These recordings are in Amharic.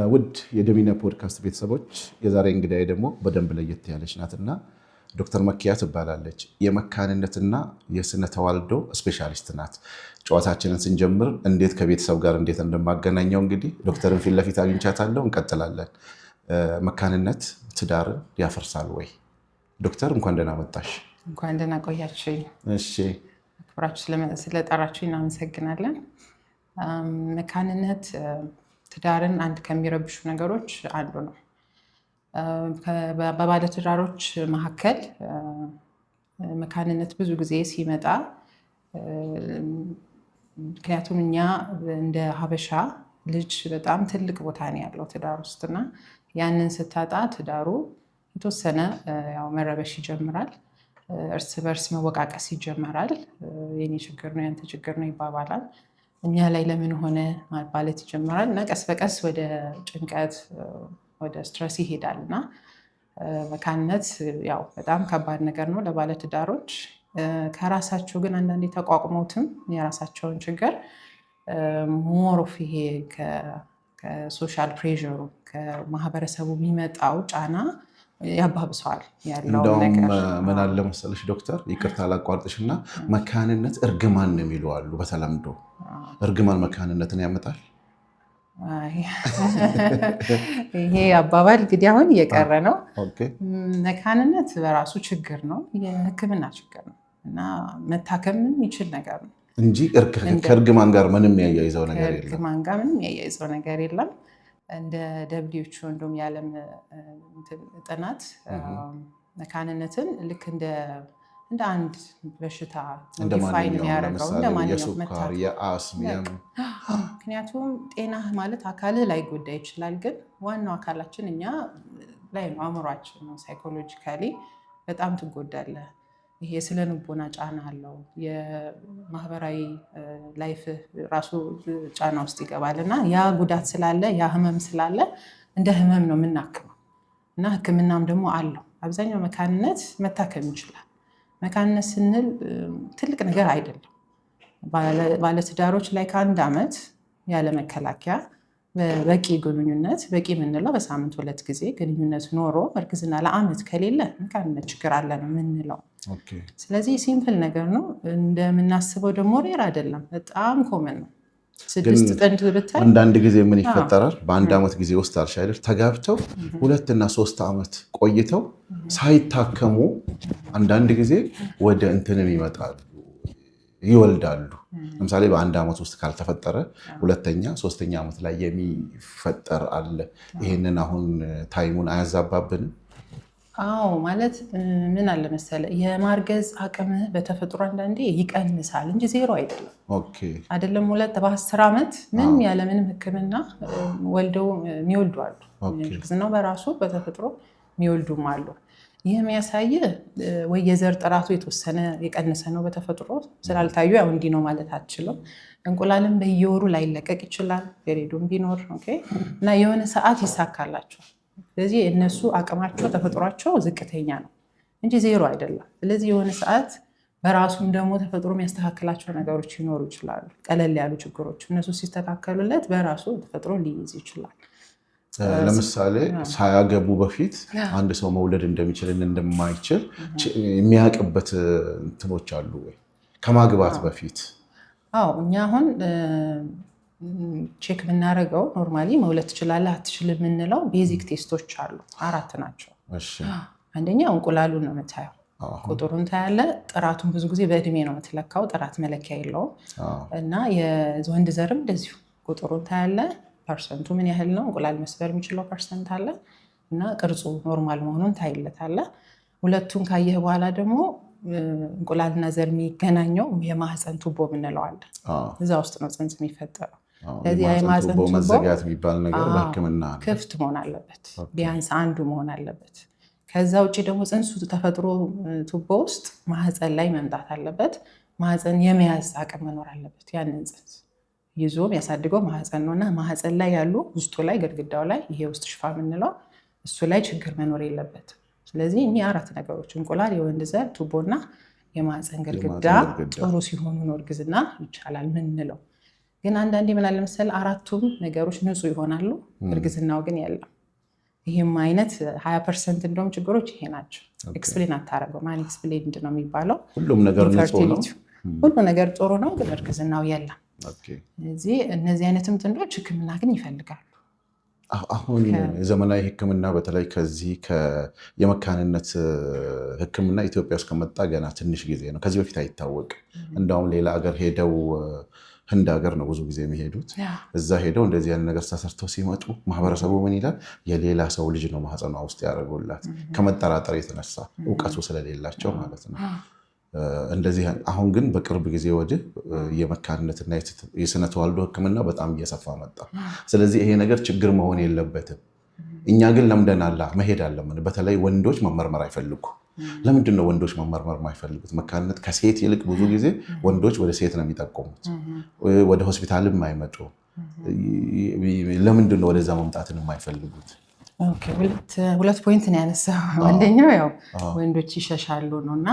ውድ የደሚና ፖድካስት ቤተሰቦች የዛሬ እንግዳዬ ደግሞ በደንብ ለየት ያለች ናትና ዶክተር መኪያ ትባላለች። የመካንነትና የስነ ተዋልዶ ስፔሻሊስት ናት። ጨዋታችንን ስንጀምር እንዴት ከቤተሰብ ጋር እንዴት እንደማገናኘው እንግዲህ ዶክተርን ፊት ለፊት አግኝቻታለሁ። እንቀጥላለን። መካንነት ትዳርን ያፈርሳል ወይ? ዶክተር እንኳን ደህና መጣሽ። እንኳን ደህና ቆያችሁ። እሺ፣ አክብራችሁ ስለጠራችሁ እናመሰግናለን። መካንነት ትዳርን አንድ ከሚረብሹ ነገሮች አንዱ ነው። በባለትዳሮች መካከል መካንነት ብዙ ጊዜ ሲመጣ ምክንያቱም እኛ እንደ ሀበሻ ልጅ በጣም ትልቅ ቦታ ነው ያለው ትዳር ውስጥና ያንን ስታጣ ትዳሩ የተወሰነ መረበሽ ይጀምራል። እርስ በርስ መወቃቀስ ይጀምራል። የኔ ችግር ነው ያንተ ችግር ነው ይባባላል። እኛ ላይ ለምን ሆነ ማለት ይጀምራል እና ቀስ በቀስ ወደ ጭንቀት ወደ ስትረስ ይሄዳል እና መካንነት በጣም ከባድ ነገር ነው ለባለትዳሮች። ከራሳቸው ግን አንዳንዴ ተቋቁመውትም የራሳቸውን ችግር ሞሮፍ ይሄ ከሶሻል ፕሬሩ ከማህበረሰቡ የሚመጣው ጫና ያባብሰዋል ያለው ነገር። ምን አለ መሰለሽ ዶክተር፣ ይቅርታ ላቋርጥሽ እና መካንነት እርግማን ነው የሚሉ አሉ። በተለምዶ እርግማን መካንነትን ያመጣል። ይሄ አባባል እንግዲህ አሁን እየቀረ ነው። መካንነት በራሱ ችግር ነው፣ የሕክምና ችግር ነው እና መታከምም የሚችል ነገር ነው እንጂ ከእርግማን ጋር ምንም ያያይዘው ነገር የለም። ከእርግማን ጋር ምንም ያያይዘው ነገር የለም። እንደ WHO እንደውም የዓለም ጥናት መካንነትን ልክ እንደ አንድ በሽታ ዲፋይን የሚያደርገው የሱካር፣ የአስም። ምክንያቱም ጤና ማለት አካልህ ላይ ጎዳ ይችላል፣ ግን ዋናው አካላችን እኛ ላይ ነው፣ አእምሯችን ነው። ሳይኮሎጂካሊ በጣም ትጎዳለህ። ይሄ ስለ ልቦና ጫና አለው። የማህበራዊ ላይፍ ራሱ ጫና ውስጥ ይገባል እና ያ ጉዳት ስላለ ያ ህመም ስላለ እንደ ህመም ነው የምናክመው እና ሕክምናም ደግሞ አለው። አብዛኛው መካንነት መታከም ይችላል። መካንነት ስንል ትልቅ ነገር አይደለም። ባለትዳሮች ላይ ከ1 ዓመት ያለ መከላከያ በቂ ግንኙነት፣ በቂ የምንለው በሳምንት 2 ጊዜ ግንኙነት ኖሮ እርግዝና ለዓመት ከሌለ መካንነት ችግር አለ ነው የምንለው። ስለዚህ ሲምፕል ነገር ነው። እንደምናስበው ደግሞ ሬር አይደለም፣ በጣም ኮመን ነው። 6 ጥንድ ብታይ አንዳንድ ጊዜ ምን ይፈጠራል? በ1 ዓመት ጊዜ ውስጥ አልሽ አይደል? ተጋብተው 2 እና 3 ዓመት ቆይተው ሳይታከሙ አንዳንድ ጊዜ ወደ እንትንም ይመጣሉ፣ ይወልዳሉ። ለምሳሌ በ1 ዓመት ውስጥ ካልተፈጠረ 2ኛ 3ኛ ዓመት ላይ የሚፈጠር አለ። ይሄንን አሁን ታይሙን አያዛባብንም? አዎ፣ ማለት ምን አለ መሰለ፣ የማርገዝ አቅምህ በተፈጥሮ አንዳንዴ ይቀንሳል እንጂ ዜሮ አይደለም። አይደለም በ10 ዓመት ምንም ያለምንም ሕክምና ወልደው የሚወልዱ አሉ። እርግዝናው በራሱ በተፈጥሮ የሚወልዱም አሉ። ይህ የሚያሳይ ወይ የዘር ጥራቱ የተወሰነ የቀነሰ ነው በተፈጥሮ ስላልታዩ እንዲህ ነው ማለት አትችልም። እንቁላልም በየወሩ ላይለቀቅ ይችላል፣ ፔሪዶም ቢኖር እና የሆነ ሰዓት ይሳካላቸው። ስለዚህ እነሱ አቅማቸው ተፈጥሯቸው ዝቅተኛ ነው እንጂ ዜሮ አይደለም። ስለዚህ የሆነ ሰዓት በራሱም ደግሞ ተፈጥሮ የሚያስተካክላቸው ነገሮች ይኖሩ ይችላሉ። ቀለል ያሉ ችግሮች እነሱ ሲስተካከሉለት በራሱ ተፈጥሮ ሊይዝ ይችላል። ለምሳሌ ሳያገቡ በፊት አንድ ሰው መውለድ እንደሚችልና እንደማይችል የሚያውቅበት እንትኖች አሉ ወይ? ከማግባት በፊት እኛ አሁን ቼክ የምናደርገው ኖርማሊ መውለድ ትችላለህ አትችልም የምንለው ቤዚክ ቴስቶች አሉ። 4 ናቸው። አንደኛው እንቁላሉን ነው የምታየው፣ ቁጥሩን ታያለህ። ጥራቱን ብዙ ጊዜ በእድሜ ነው የምትለካው፣ ጥራት መለኪያ የለውም። እና የወንድ ዘርም እንደዚሁ ቁጥሩን ታያለህ፣ ፐርሰንቱ ምን ያህል ነው፣ እንቁላል መስበር የሚችለው ፐርሰንት አለ እና ቅርጹ ኖርማል መሆኑን ታይለታለህ። ሁለቱን ካየህ በኋላ ደግሞ እንቁላልና ዘር የሚገናኘው የማህፀን ቱቦ የምንለው አለ። እዛ ውስጥ ነው ፅንስ የሚፈጠረው። ስለዚህ የማህፀን ቱቦ መዘጋት የሚባል ነገር በሕክምና ክፍት መሆን አለበት፣ ቢያንስ አንዱ መሆን አለበት። ከዛ ውጭ ደግሞ ፅንሱ ተፈጥሮ ቱቦ ውስጥ ማህፀን ላይ መምጣት አለበት። ማህፀን የመያዝ አቅም መኖር አለበት። ያንን ፅንስ ይዞ የሚያሳድገው ማህፀን ነው እና ማህፀን ላይ ያሉ ውስጡ ላይ ግድግዳው ላይ ይሄ ውስጥ ሽፋ የምንለው እሱ ላይ ችግር መኖር የለበትም። ስለዚህ እኚህ 4 ነገሮች እንቁላል፣ የወንድ ዘር ቱቦና የማህፀን ግድግዳ ጥሩ ሲሆኑ ነው እርግዝና ይቻላል ምንለው። ግን አንዳንዴ ምን አለ መሰለህ አራቱም ነገሮች ንጹህ ይሆናሉ፣ እርግዝናው ግን የለም። ይህም አይነት 20% እንደውም ችግሮች ይሄ ናቸው። ኤክስፕሌን አታረገው ማን ኤክስፕሌን ነው የሚባለው። ሁሉም ነገር ንጹህ ነው፣ ሁሉ ነገር ጥሩ ነው፣ ግን እርግዝናው የለም። ስለዚህ እነዚህ አይነትም ጥንዶች ሕክምና ግን ይፈልጋሉ። አሁን የዘመናዊ ሕክምና በተለይ ከዚህ የመካንነት ሕክምና ኢትዮጵያ ውስጥ ከመጣ ገና ትንሽ ጊዜ ነው። ከዚህ በፊት አይታወቅም። እንዳውም ሌላ ሀገር ሄደው ህንድ ሀገር ነው ብዙ ጊዜ የሚሄዱት። እዛ ሄደው እንደዚህ አይነት ነገር ተሰርተው ሲመጡ ማህበረሰቡ ምን ይላል? የሌላ ሰው ልጅ ነው ማህፀኗ ውስጥ ያደረጉላት፣ ከመጠራጠር የተነሳ እውቀቱ ስለሌላቸው ማለት ነው። እንደዚህ አሁን ግን በቅርብ ጊዜ ወዲህ የመካንነትና የስነ ተዋልዶ ሕክምና በጣም እየሰፋ መጣ። ስለዚህ ይሄ ነገር ችግር መሆን የለበትም። እኛ ግን ለምደናላ መሄድ አለምን። በተለይ ወንዶች መመርመር አይፈልጉ። ለምንድን ነው ወንዶች መመርመር የማይፈልጉት? መካንነት ከሴት ይልቅ ብዙ ጊዜ ወንዶች ወደ ሴት ነው የሚጠቆሙት፣ ወደ ሆስፒታልም አይመጡ። ለምንድን ነው ወደዛ መምጣትን የማይፈልጉት? ሁለት ፖይንት ነው ያነሳው። አንደኛው ያው ወንዶች ይሸሻሉ ነው እና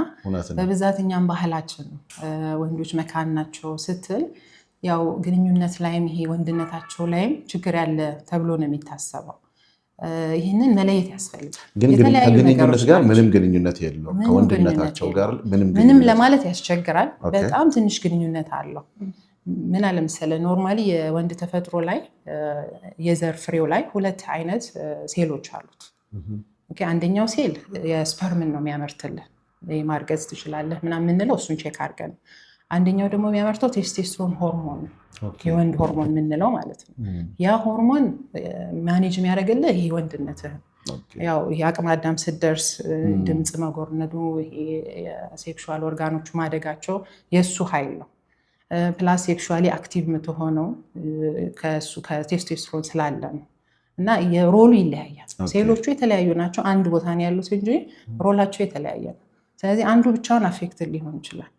በብዛት እኛም ባህላችን ነው ወንዶች መካን ናቸው ስትል ያው ግንኙነት ላይም ይሄ ወንድነታቸው ላይም ችግር ያለ ተብሎ ነው የሚታሰበው። ይህንን መለየት ያስፈልጋል። ግን ከግንኙነት ጋር ምንም ግንኙነት የለውም። ከወንድነታቸው ጋር ምንም ለማለት ያስቸግራል። በጣም ትንሽ ግንኙነት አለው። ምን አለ መሰለህ ኖርማሊ የወንድ ተፈጥሮ ላይ የዘር ፍሬው ላይ ሁለት አይነት ሴሎች አሉት። አንደኛው ሴል የስፐርምን ነው የሚያመርትልን፣ ማርገዝ ትችላለህ ምናምን የምንለው እሱን ቼክ አድርገን። አንደኛው ደግሞ የሚያመርተው ቴስቴስትሮን ሆርሞን፣ የወንድ ሆርሞን የምንለው ማለት ነው። ያ ሆርሞን ማኔጅ የሚያደርግልህ ይሄ ወንድነትህን፣ ያው ይሄ አቅመ አዳም ስትደርስ ድምፅ መጎርነዱ፣ የሴክሹዋል ኦርጋኖቹ ማደጋቸው የእሱ ኃይል ነው። ፕላስ ሴክሹዋሊ አክቲቭ የምትሆነው ከሱ ከቴስቶስትሮን ስላለ ነው። እና የሮሉ ይለያያል። ሴሎቹ የተለያዩ ናቸው፣ አንድ ቦታ ነው ያሉት እንጂ ሮላቸው የተለያየ ነው። ስለዚህ አንዱ ብቻውን አፌክትድ ሊሆን ይችላል።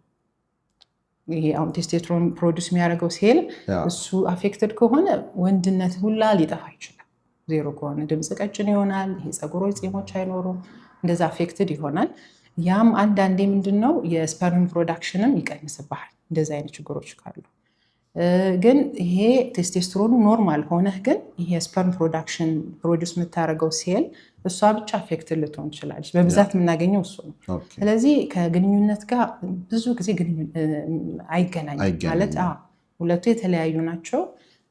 ይሄ አሁን ቴስቶስትሮን ፕሮዲስ የሚያደርገው ሴል እሱ አፌክትድ ከሆነ ወንድነት ሁላ ሊጠፋ ይችላል። ዜሮ ከሆነ ድምፅ ቀጭን ይሆናል፣ ይሄ ፀጉሮች፣ ፂሞች አይኖሩም፣ እንደዛ አፌክትድ ይሆናል። ያም አንዳንዴ ምንድነው የስፐርም ፕሮዳክሽንም ይቀንስብሃል እንደዚህ አይነት ችግሮች ካሉ። ግን ይሄ ቴስቶስትሮኑ ኖርማል ሆነህ ግን ይሄ ስፐርም ፕሮዳክሽን ፕሮዲስ የምታደርገው ሴል እሷ ብቻ አፌክት ልትሆን ትችላለች። በብዛት የምናገኘው እሱ ነው። ስለዚህ ከግንኙነት ጋር ብዙ ጊዜ አይገናኝም ማለት ሁለቱ የተለያዩ ናቸው።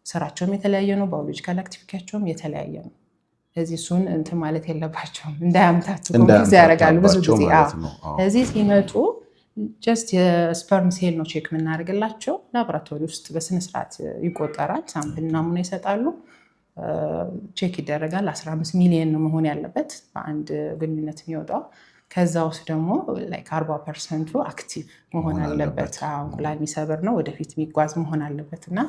ስራቸውም የተለያየ ነው። ባዮሎጂካል አክቲቪቲያቸውም የተለያየ ነው። ስለዚህ እሱን እንትን ማለት የለባቸውም፣ እንዳያምታቱ ኮንፊውዝ ያደርጋሉ ብዙ ጊዜ። ስለዚህ ሲመጡ ጀስት የስፐርም ሴል ነው ቼክ የምናደርግላቸው። ላቦራቶሪ ውስጥ በስነስርዓት ይቆጠራል። ሳምፕል ናሙና ይሰጣሉ፣ ቼክ ይደረጋል። 15 ሚሊዮን ነው መሆን ያለበት በአንድ ግንኙነት የሚወጣው። ከዛ ውስጥ ደግሞ 40% አክቲቭ መሆን አለበት። እንቁላል የሚሰብር ነው፣ ወደፊት የሚጓዝ መሆን አለበት። እና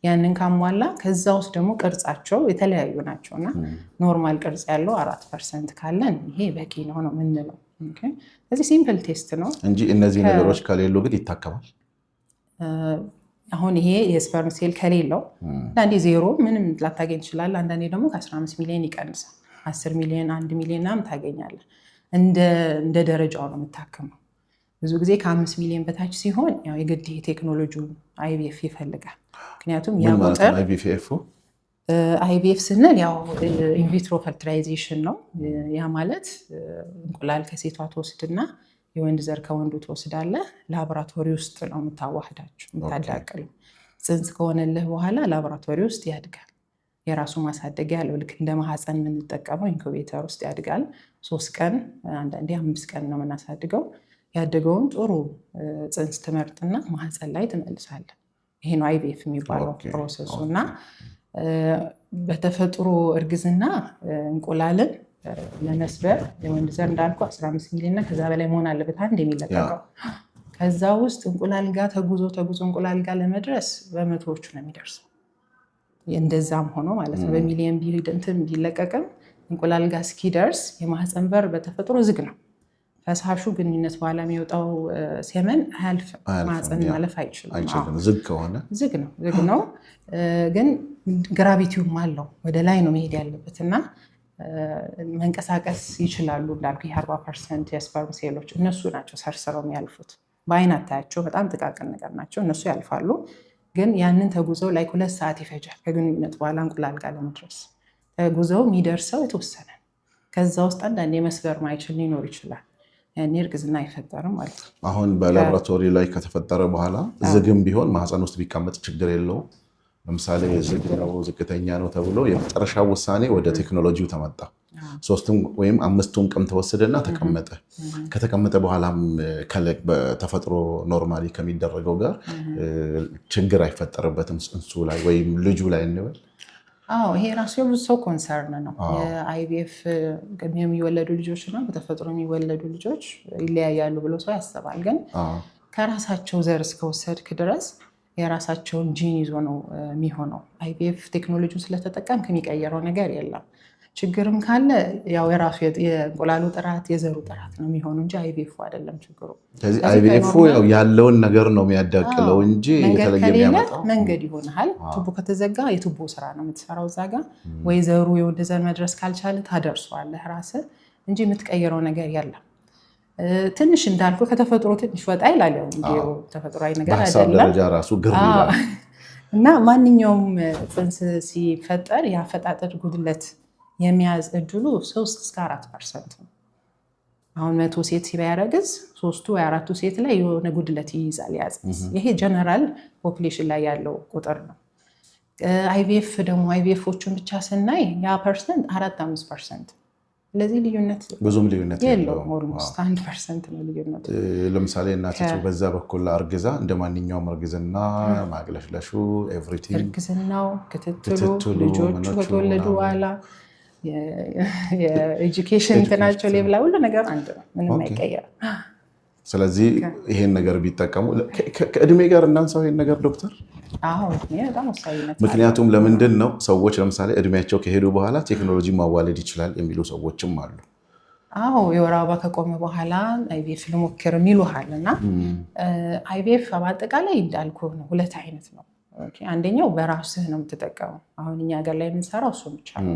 ያንን ካሟላ ከዛ ውስጥ ደግሞ ቅርጻቸው የተለያዩ ናቸው እና ኖርማል ቅርጽ ያለው 4% ካለን ይሄ በቂ ነው ነው የምንለው። ስለዚህ ሲምፕል ቴስት ነው እንጂ እነዚህ ነገሮች ከሌሉ ግን ይታከማል። አሁን ይሄ የስፐርም ሴል ከሌለው አንዳንዴ ዜሮ ምንም ላታገኝ ትችላለህ። አንዳንዴ ደግሞ ከ15 ሚሊዮን ይቀንሳል። 10 ሚሊዮን 1 ሚሊዮን ናም ታገኛለህ። እንደ ደረጃው ነው የምታከመው። ብዙ ጊዜ ከ5 ሚሊዮን በታች ሲሆን ያው የግድ ቴክኖሎጂውን አይቪኤፍ ይፈልጋል። ምክንያቱም ያ ቁጥር አይቪኤፍ ስንል ያው ኢንቪትሮ ፈርቲላይዜሽን ነው። ያ ማለት እንቁላል ከሴቷ ትወስድና የወንድ ዘር ከወንዱ ትወስዳለህ። ላቦራቶሪ ውስጥ ነው የምታዋህዳቸው የምታዳቅለው። ጽንስ ከሆነልህ በኋላ ላቦራቶሪ ውስጥ ያድጋል። የራሱ ማሳደጊያ ያለው ልክ እንደ ማህፀን የምንጠቀመው ኢንኩቤተር ውስጥ ያድጋል። 3 ቀን አንዳንዴ 5 ቀን ነው የምናሳድገው። ያደገውን ጥሩ ጽንስ ትመርጥና ማህፀን ላይ ትመልሳለህ። ይሄ ነው አይቪኤፍ የሚባለው ፕሮሰሱ። እና በተፈጥሮ እርግዝና እንቁላልን ለመስበር የወንድ ዘር እንዳልኩ 15 ሚሊዮን እና ከዛ በላይ መሆን አለበት አንድ የሚለቀቀው። ከዛ ውስጥ እንቁላል ጋር ተጉዞ እንቁላል ጋር ለመድረስ በመቶዎቹ ነው የሚደርሰው። እንደዛም ሆኖ ማለት ነው በሚሊዮን ቢለቀቅም እንቁላል ጋር እስኪደርስ የማህፀን በር በተፈጥሮ ዝግ ነው። ፈሳሹ ግንኙነት በኋላ የሚወጣው ሴመን አያልፍም። ማህፀን ማለፍ አይችልም። ዝግ ነው። ግን ግራቪቲውም አለው ወደ ላይ ነው መሄድ ያለበት እና መንቀሳቀስ ይችላሉ። እንዳልኩ የ40% የስፐርም ሴሎች እነሱ ናቸው ሰርስረው የሚያልፉት። በአይን አታያቸው፣ በጣም ጥቃቅን ነገር ናቸው። እነሱ ያልፋሉ። ግን ያንን ተጉዘው ላይ 2 ሰዓት ይፈጃል ከግንኙነት በኋላ እንቁላል ጋር ለመድረስ። ተጉዘው የሚደርሰው የተወሰነ ከዛ ውስጥ አንዳንዴ መስበር ማይችል ሊኖር ይችላል። ያኔ እርግዝና አይፈጠርም ማለት ነው። አሁን በላቦራቶሪ ላይ ከተፈጠረ በኋላ ዝግም ቢሆን ማህፀን ውስጥ ቢቀመጥ ችግር የለውም? ለምሳሌ ዝግ ነው ዝቅተኛ ነው ተብሎ የመጨረሻው ውሳኔ ወደ ቴክኖሎጂው ተመጣ። 3 ወይም 5 ቀን ተወሰደና ተቀመጠ። ከተቀመጠ በኋላም በተፈጥሮ ኖርማሊ ከሚደረገው ጋር ችግር አይፈጠርበትም ጽንሱ ላይ ወይም ልጁ ላይ እንበል? አዎ ይሄ ራሱ የብዙ ሰው ኮንሰርን ነው። የአይቪኤፍ የሚወለዱ ልጆች እና በተፈጥሮ የሚወለዱ ልጆች ይለያያሉ ብሎ ሰው ያስባል። ግን ከራሳቸው ዘር እስከወሰድክ ድረስ የራሳቸውን ጂን ይዞ ነው የሚሆነው። አይቪኤፍ ቴክኖሎጂውን ስለተጠቀምክ የሚቀየረው ነገር የለም። ችግርም ካለ ያው የራሱ የእንቁላሉ ጥራት የዘሩ ጥራት ነው የሚሆኑ እንጂ አይቪኤፍ አይደለም ችግሩ። ስለዚህ አይቪኤፍ ያለውን ነገር ነው የሚያዳቅለው እንጂ የተለየ የሚያመጣው መንገድ ይሆናል። ቱቦ ከተዘጋ የቱቦ ስራ ነው የምትሰራው እዛ ጋር። ወይ ዘሩ የወንድ ዘር መድረስ ካልቻለ ታደርሰዋለህ ራስህ እንጂ የምትቀይረው ነገር የለም። ትንሽ እንዳልኩ ከተፈጥሮ ትንሽ ወጣ ይላል። ያው ተፈጥሯዊ ነገር አይደለም ደረጃ ራሱ ግር ይላል። እና ማንኛውም ጽንስ ሲፈጠር የአፈጣጠር ጉድለት የሚያዝ እድሉ 3-4% ነው። አሁን 100 ሴት ሲያረግዝ 3 ወይ 4 ሴት ላይ የሆነ ጉድለት ይይዛል ያጽንስ። ይሄ ጀነራል ፖፑሌሽን ላይ ያለው ቁጥር ነው። አይቪኤፍ ደግሞ አይቪኤፎቹን ብቻ ስናይ ያ ፐርሰንት 4-5%። ስለዚህ ልዩነት ብዙም ልዩነት የለውም። ኦልሞስት 1% ነው ልዩነት። ለምሳሌ እናቲቱ በዛ በኩል አርግዛ እንደ ማንኛውም እርግዝና ማግለሽለሹ ኤቭሪቲንግ እርግዝናው ክትትሉ ልጆቹ ከተወለዱ በኋላ የኤጁኬሽን እንትናቸው ሌብላ ሁሉ ነገር አንድ ነው፣ ምንም አይቀየርም። ስለዚህ ይሄን ነገር ቢጠቀሙ ከእድሜ ጋር እናንሳው ይሄን ነገር ዶክተር። በጣም ወሳኝነት። ምክንያቱም ለምንድን ነው ሰዎች ለምሳሌ እድሜያቸው ከሄዱ በኋላ ቴክኖሎጂ ማዋለድ ይችላል የሚሉ ሰዎችም አሉ። የወር አበባ ከቆመ በኋላ አይቪኤፍ ልሞክር ይሉሃል። እና አይቪኤፍ በአጠቃላይ እንዳልኩ ነው 2 አይነት ነው። አንደኛው በራስህ ነው የምትጠቀመው። አሁን እኛ ሀገር ላይ የምንሰራው እሱ ብቻ ነው።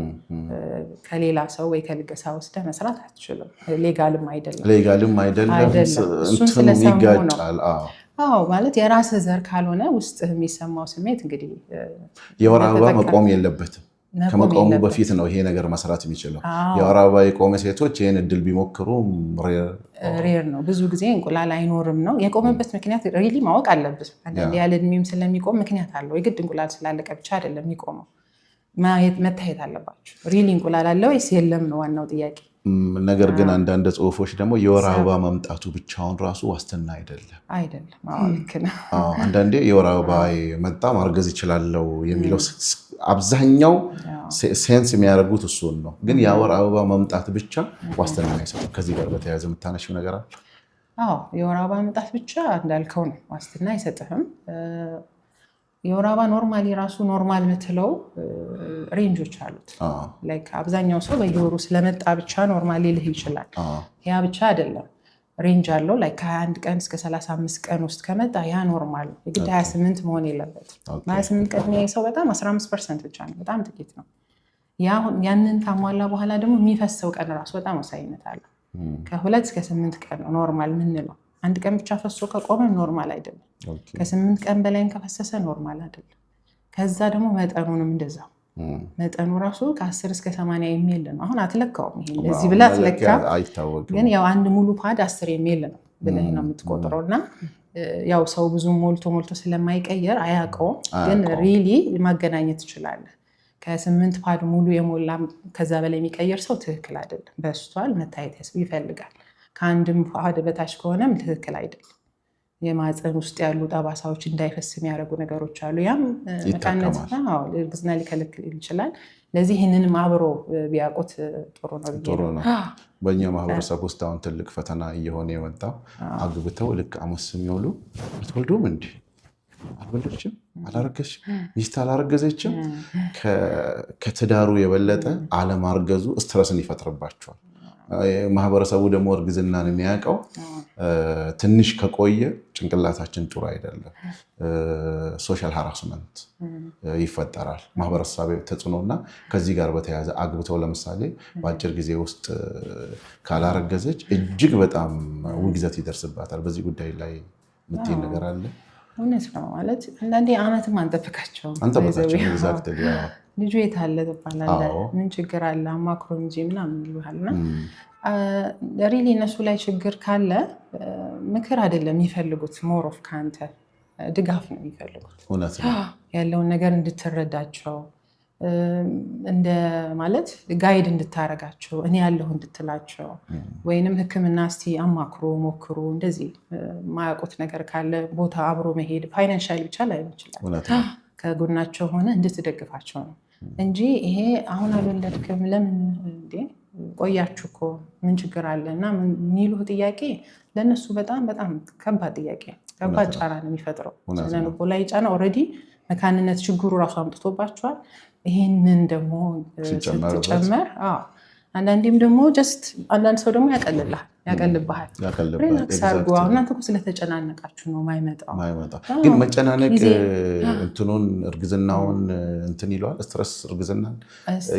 ከሌላ ሰው ወይ ከልገሳ ወስደህ መስራት አትችልም። ሌጋልም አይደለም። እሱን ስለሰሙ ነው። ማለት የራስህ ዘር ካልሆነ ውስጥ የሚሰማው ስሜት እንግዲህ የወር አበባ መቆም የለበትም። ከመቆሙ በፊት ነው ይሄ ነገር መስራት የሚችለው። የወር አበባ የቆመ ሴቶች ይህን እድል ቢሞክሩ ሬር ነው። ብዙ ጊዜ እንቁላል አይኖርም ነው የቆመበት ምክንያት ሪሊ ማወቅ አለብን። አንዳንዴ ያለ እድሜም ስለሚቆም ምክንያት አለው። የግድ እንቁላል ስላለቀ ብቻ አይደለም የሚቆመው፣ መታየት አለባቸው። ሪሊ እንቁላል አለ ወይስ የለም ነው ዋናው ጥያቄ። ነገር ግን አንዳንድ ጽሁፎች ደግሞ የወር አበባ መምጣቱ ብቻውን ራሱ ዋስትና አይደለም። ልክ ነው። አንዳንዴ የወር አበባ መጣ ማርገዝ ይችላለው የሚለው አብዛኛው ሴንስ የሚያደርጉት እሱን ነው። ግን የወር አበባ መምጣት ብቻ ዋስትና አይሰጥም። ከዚህ ጋር በተያያዘ የምታነሺው ነገር አለ? የወር አበባ መምጣት ብቻ እንዳልከው ነው፣ ዋስትና አይሰጥህም። የወር አበባ ኖርማሊ ራሱ ኖርማል የምትለው ሬንጆች አሉት። አብዛኛው ሰው በየወሩ ስለመጣ ብቻ ኖርማል ሊልህ ይችላል። ያ ብቻ አይደለም፣ ሬንጅ አለው። ከ21 ቀን እስከ 35 ቀን ውስጥ ከመጣ ያ ኖርማል ነው። የግድ 28 መሆን የለበትም። 28 ቀን ሰው በጣም 15% ብቻ ነው፣ በጣም ጥቂት ነው። ያንን ካሟላ በኋላ ደግሞ የሚፈሰው ቀን ራሱ በጣም ወሳኝነት አለው። ከ2 እስከ 8 ቀን ነው ኖርማል ምንለው። 1 ቀን ብቻ ፈሶ ከቆመ ኖርማል አይደለም። ከ8 ቀን በላይም ከፈሰሰ ኖርማል አይደለም። ከዛ ደግሞ መጠኑንም እንደዛው መጠኑ ራሱ ከ10 እስከ 80 የሚል ነው። አሁን አትለካውም። ይሄ እንደዚህ ብለህ አትለካ፣ ግን ያው አንድ ሙሉ ፓድ 10 የሚል ነው ብለህ ነው የምትቆጥረው። እና ያው ሰው ብዙ ሞልቶ ስለማይቀየር አያውቀውም። ግን ሪሊ ማገናኘት ትችላለህ። ከ8 ፓድ ሙሉ የሞላ ከዛ በላይ የሚቀየር ሰው ትክክል አይደለም፣ በስቷል፣ መታየት ይፈልጋል። ከአንድም ፓድ በታች ከሆነም ትክክል አይደለም። የማህፀን ውስጥ ያሉ ጠባሳዎች እንዳይፈስ የሚያደርጉ ነገሮች አሉ። ያም መቃነትና እርግዝና ሊከለክል ይችላል። ለዚህ ይህንንም አብሮ ቢያውቁት ጥሩ ነው። በእኛ ማህበረሰብ ውስጥ አሁን ትልቅ ፈተና እየሆነ የመጣው አግብተው ልክ አመት የሚውሉ አትወልዱም እንዲ አልወለድሽም፣ አላረገዝሽም፣ ሚስት አላረገዘችም። ከትዳሩ የበለጠ አለማርገዙ ስትረስን ይፈጥርባቸዋል። ማህበረሰቡ ደግሞ እርግዝናን የሚያውቀው ትንሽ ከቆየ ጭንቅላታችን ጥሩ አይደለም፣ ሶሻል ሃራስመንት ይፈጠራል፣ ማህበረሰባዊ ተጽዕኖና ከዚህ ጋር በተያያዘ አግብተው ለምሳሌ በአጭር ጊዜ ውስጥ ካላረገዘች እጅግ በጣም ውግዘት ይደርስባታል። በዚህ ጉዳይ ላይ የምትይኝ ነገር አለ? እውነት ነው ማለት አንዳንዴ ዓመትም አንጠብቃቸውም። ልጁ የት አለ ትባላለህ፣ ምን ችግር አለ አማክሮ እንጂ ምናምን ይሉሃልና ሪሊ እነሱ ላይ ችግር ካለ ምክር አይደለም የሚፈልጉት፣ ሞር ኦፍ ከአንተ ድጋፍ ነው የሚፈልጉት። ያለውን ነገር እንድትረዳቸው እንደ ማለት ጋይድ እንድታረጋቸው እኔ ያለሁ እንድትላቸው ወይንም ሕክምና እስቲ አማክሮ ሞክሩ እንደዚህ ማያውቁት ነገር ካለ ቦታ አብሮ መሄድ ፋይናንሻሊ ብቻ ላይሆን ይችላል ከጎናቸው ሆነ እንድትደግፋቸው ነው እንጂ ይሄ አሁን አልወለድክም ለምን እንዴ ቆያችሁ እኮ ምን ችግር አለ እና የሚሉህ ጥያቄ ለእነሱ በጣም በጣም ከባድ ጥያቄ ከባድ ጫና ነው የሚፈጥረው። ስለንቦ ላይ ጫና ኦልሬዲ መካንነት ችግሩ ራሱ አምጥቶባቸዋል። ይህንን ደግሞ ስትጨመር አንዳንዴም ደግሞ ጀስት አንዳንድ ሰው ደግሞ ያቀልብሃል ሪላክስ አድርጎ እናንተ እኮ ስለተጨናነቃችሁ ነው ማይመጣው። ግን መጨናነቅ እንትኑን እርግዝናውን እንትን ይለዋል። ስትረስ እርግዝናን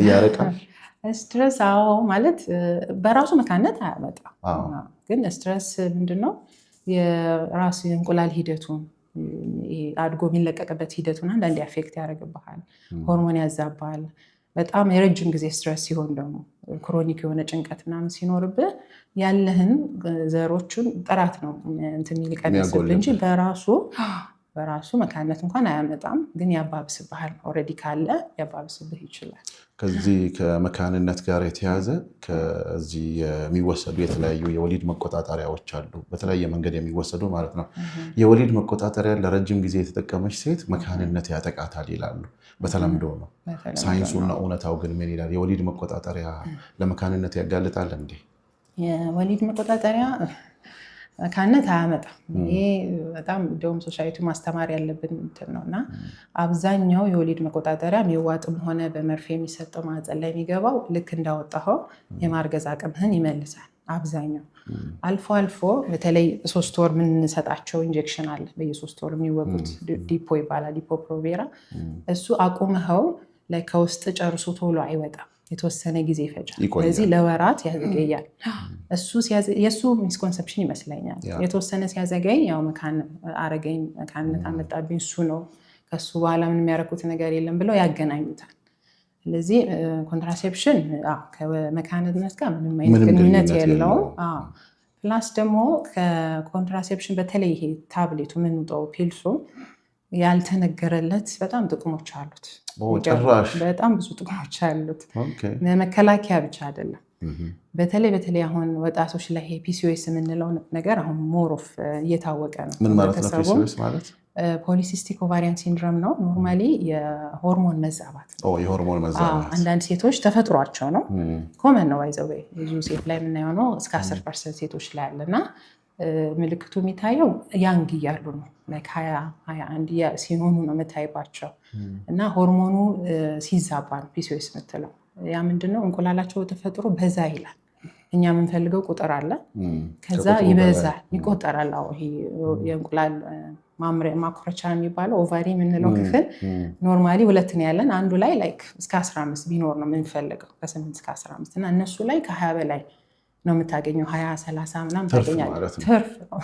ያረቃል። ስትረስ ማለት በራሱ መካንነት አያመጣም። ግን ስትረስ ምንድነው የራሱ የእንቁላል ሂደቱን አድጎ የሚለቀቅበት ሂደቱን አንዳንዴ አፌክት ያደርግብሃል። ሆርሞን ያዛባል። በጣም የረጅም ጊዜ ስትረስ ሲሆን ደግሞ ክሮኒክ የሆነ ጭንቀት ምናምን ሲኖርብህ ያለህን ዘሮቹን ጥራት ነው እንትን የሚቀንስብህ እንጂ በራሱ መካንነት እንኳን አያመጣም። ግን ያባብስብሃል። ኦልሬዲ ካለ ያባብስብህ ይችላል። ከዚህ ከመካንነት ጋር የተያዘ ከዚህ የሚወሰዱ የተለያዩ የወሊድ መቆጣጠሪያዎች አሉ። በተለያየ መንገድ የሚወሰዱ ማለት ነው። የወሊድ መቆጣጠሪያ ለረጅም ጊዜ የተጠቀመች ሴት መካንነት ያጠቃታል ይላሉ። በተለምዶ ነው። ሳይንሱና እውነታው ግን ምን ይላል? የወሊድ መቆጣጠሪያ ለመካንነት ያጋልጣል እንዴ? የወሊድ መቆጣጠሪያ መካንነት አያመጣም። ይሄ በጣም እንደውም ሶሳይቲ ማስተማር ያለብን እንትን ነው እና አብዛኛው የወሊድ መቆጣጠሪያ የሚዋጥም ሆነ በመርፌ የሚሰጠው ማህፀን ላይ የሚገባው ልክ እንዳወጣኸው የማርገዝ አቅምህን ይመልሳል። አብዛኛው አልፎ አልፎ በተለይ 3 ወር የምንሰጣቸው ኢንጀክሽን አለ። በየ3 ወር የሚወጉት ዲፖ ይባላል፣ ዲፖ ፕሮቬራ። እሱ አቁመኸው ላይ ከውስጥ ጨርሶ ቶሎ አይወጣም። የተወሰነ ጊዜ ይፈጃል። ስለዚህ ለወራት ያዘገያል። የእሱ ሚስኮንሰፕሽን ይመስለኛል። የተወሰነ ሲያዘገኝ ያው መካንነት አመጣብኝ እሱ ነው ከሱ በኋላ ምን የሚያደርጉት ነገር የለም ብለው ያገናኙታል። ስለዚህ ኮንትራሴፕሽን ከመካንነት ጋር ምንም አይነት ግንኙነት የለውም። ፕላስ ደግሞ ከኮንትራሴፕሽን በተለይ ይሄ ታብሌቱ የምንውጠው ፒልሱ ያልተነገረለት በጣም ጥቅሞች አሉት። በጣም ብዙ ጥቅሞች አሉት። መከላከያ ብቻ አይደለም። በተለይ አሁን ወጣቶች ላይ ፒሲኦኤስ የምንለው ነገር አሁን ሞሮፍ እየታወቀ ነው። ምን ማለት ነው ፒሲኦኤስ ማለት? ፖሊሲስቲክ ኦቫሪያን ሲንድሮም ነው። ኖርማሊ የሆርሞን መዛባት ነው። የሆርሞን መዛባት አንዳንድ ሴቶች ተፈጥሯቸው ነው። ኮመን ነው ይዘው ብዙ ሴት ላይ የምናየው ነው። እስከ 10% ሴቶች ላይ አለና ምልክቱ የሚታየው ያንግ እያሉ ነው። 20-21 ሲሆኑ ነው የምታይባቸው እና ሆርሞኑ ሲዛባ ነው ፒሲኦኤስ የምትለው። ያ ምንድነው እንቁላላቸው ተፈጥሮ በዛ ይላል። እኛ የምንፈልገው ቁጥር አለ፣ ከዛ ይበዛል፣ ይቆጠራል። ይሄ የእንቁላል ማኩረቻ የሚባለው ኦቫሪ የምንለው ክፍል ኖርማሊ 2 ነው ያለን። አንዱ ላይ እስከ 15 ቢኖር ነው የምንፈልገው፣ ከ8 እስከ 15 እና እነሱ ላይ ከ20 በላይ ነው የምታገኘው። 20-30 ምናምን ታገኛለህ። ትርፍ ነው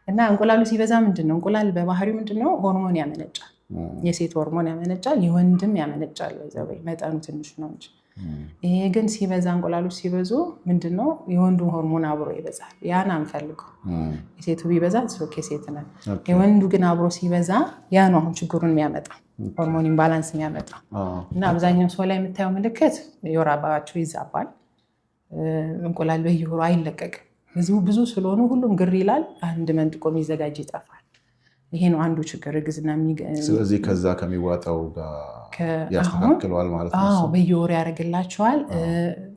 እና እንቁላሉ ሲበዛ ምንድነው እንቁላል በባህሪው ምንድነው ሆርሞን ያመነጫል። የሴት ሆርሞን ያመነጫል፣ የወንድም ያመነጫል። መጠኑ ትንሽ ነው እንጂ ይሄ ግን ሲበዛ እንቁላሉ ሲበዙ ምንድነው የወንዱ ሆርሞን አብሮ ይበዛል። ያን አንፈልገው። የሴቱ ቢበዛ ኦኬ ሴት ነን። የወንዱ ግን አብሮ ሲበዛ ያ ነው አሁን ችግሩን የሚያመጣው፣ ሆርሞን ኢምባላንስ የሚያመጣው እና አብዛኛው ሰው ላይ የምታየው ምልክት የወር አበባቸው ይዛባል። እንቁላል በየወሩ አይለቀቅም። ብዙ ስለሆኑ ሁሉም ግር ይላል። አንድ መንጥቆ የሚዘጋጅ ይጠፋል። ይሄ ነው አንዱ ችግር እርግዝና። ስለዚህ ከዛ ከሚዋጣው ጋር ያስተካክለዋል ማለት ነው። በየወሩ ያደርግላቸዋል።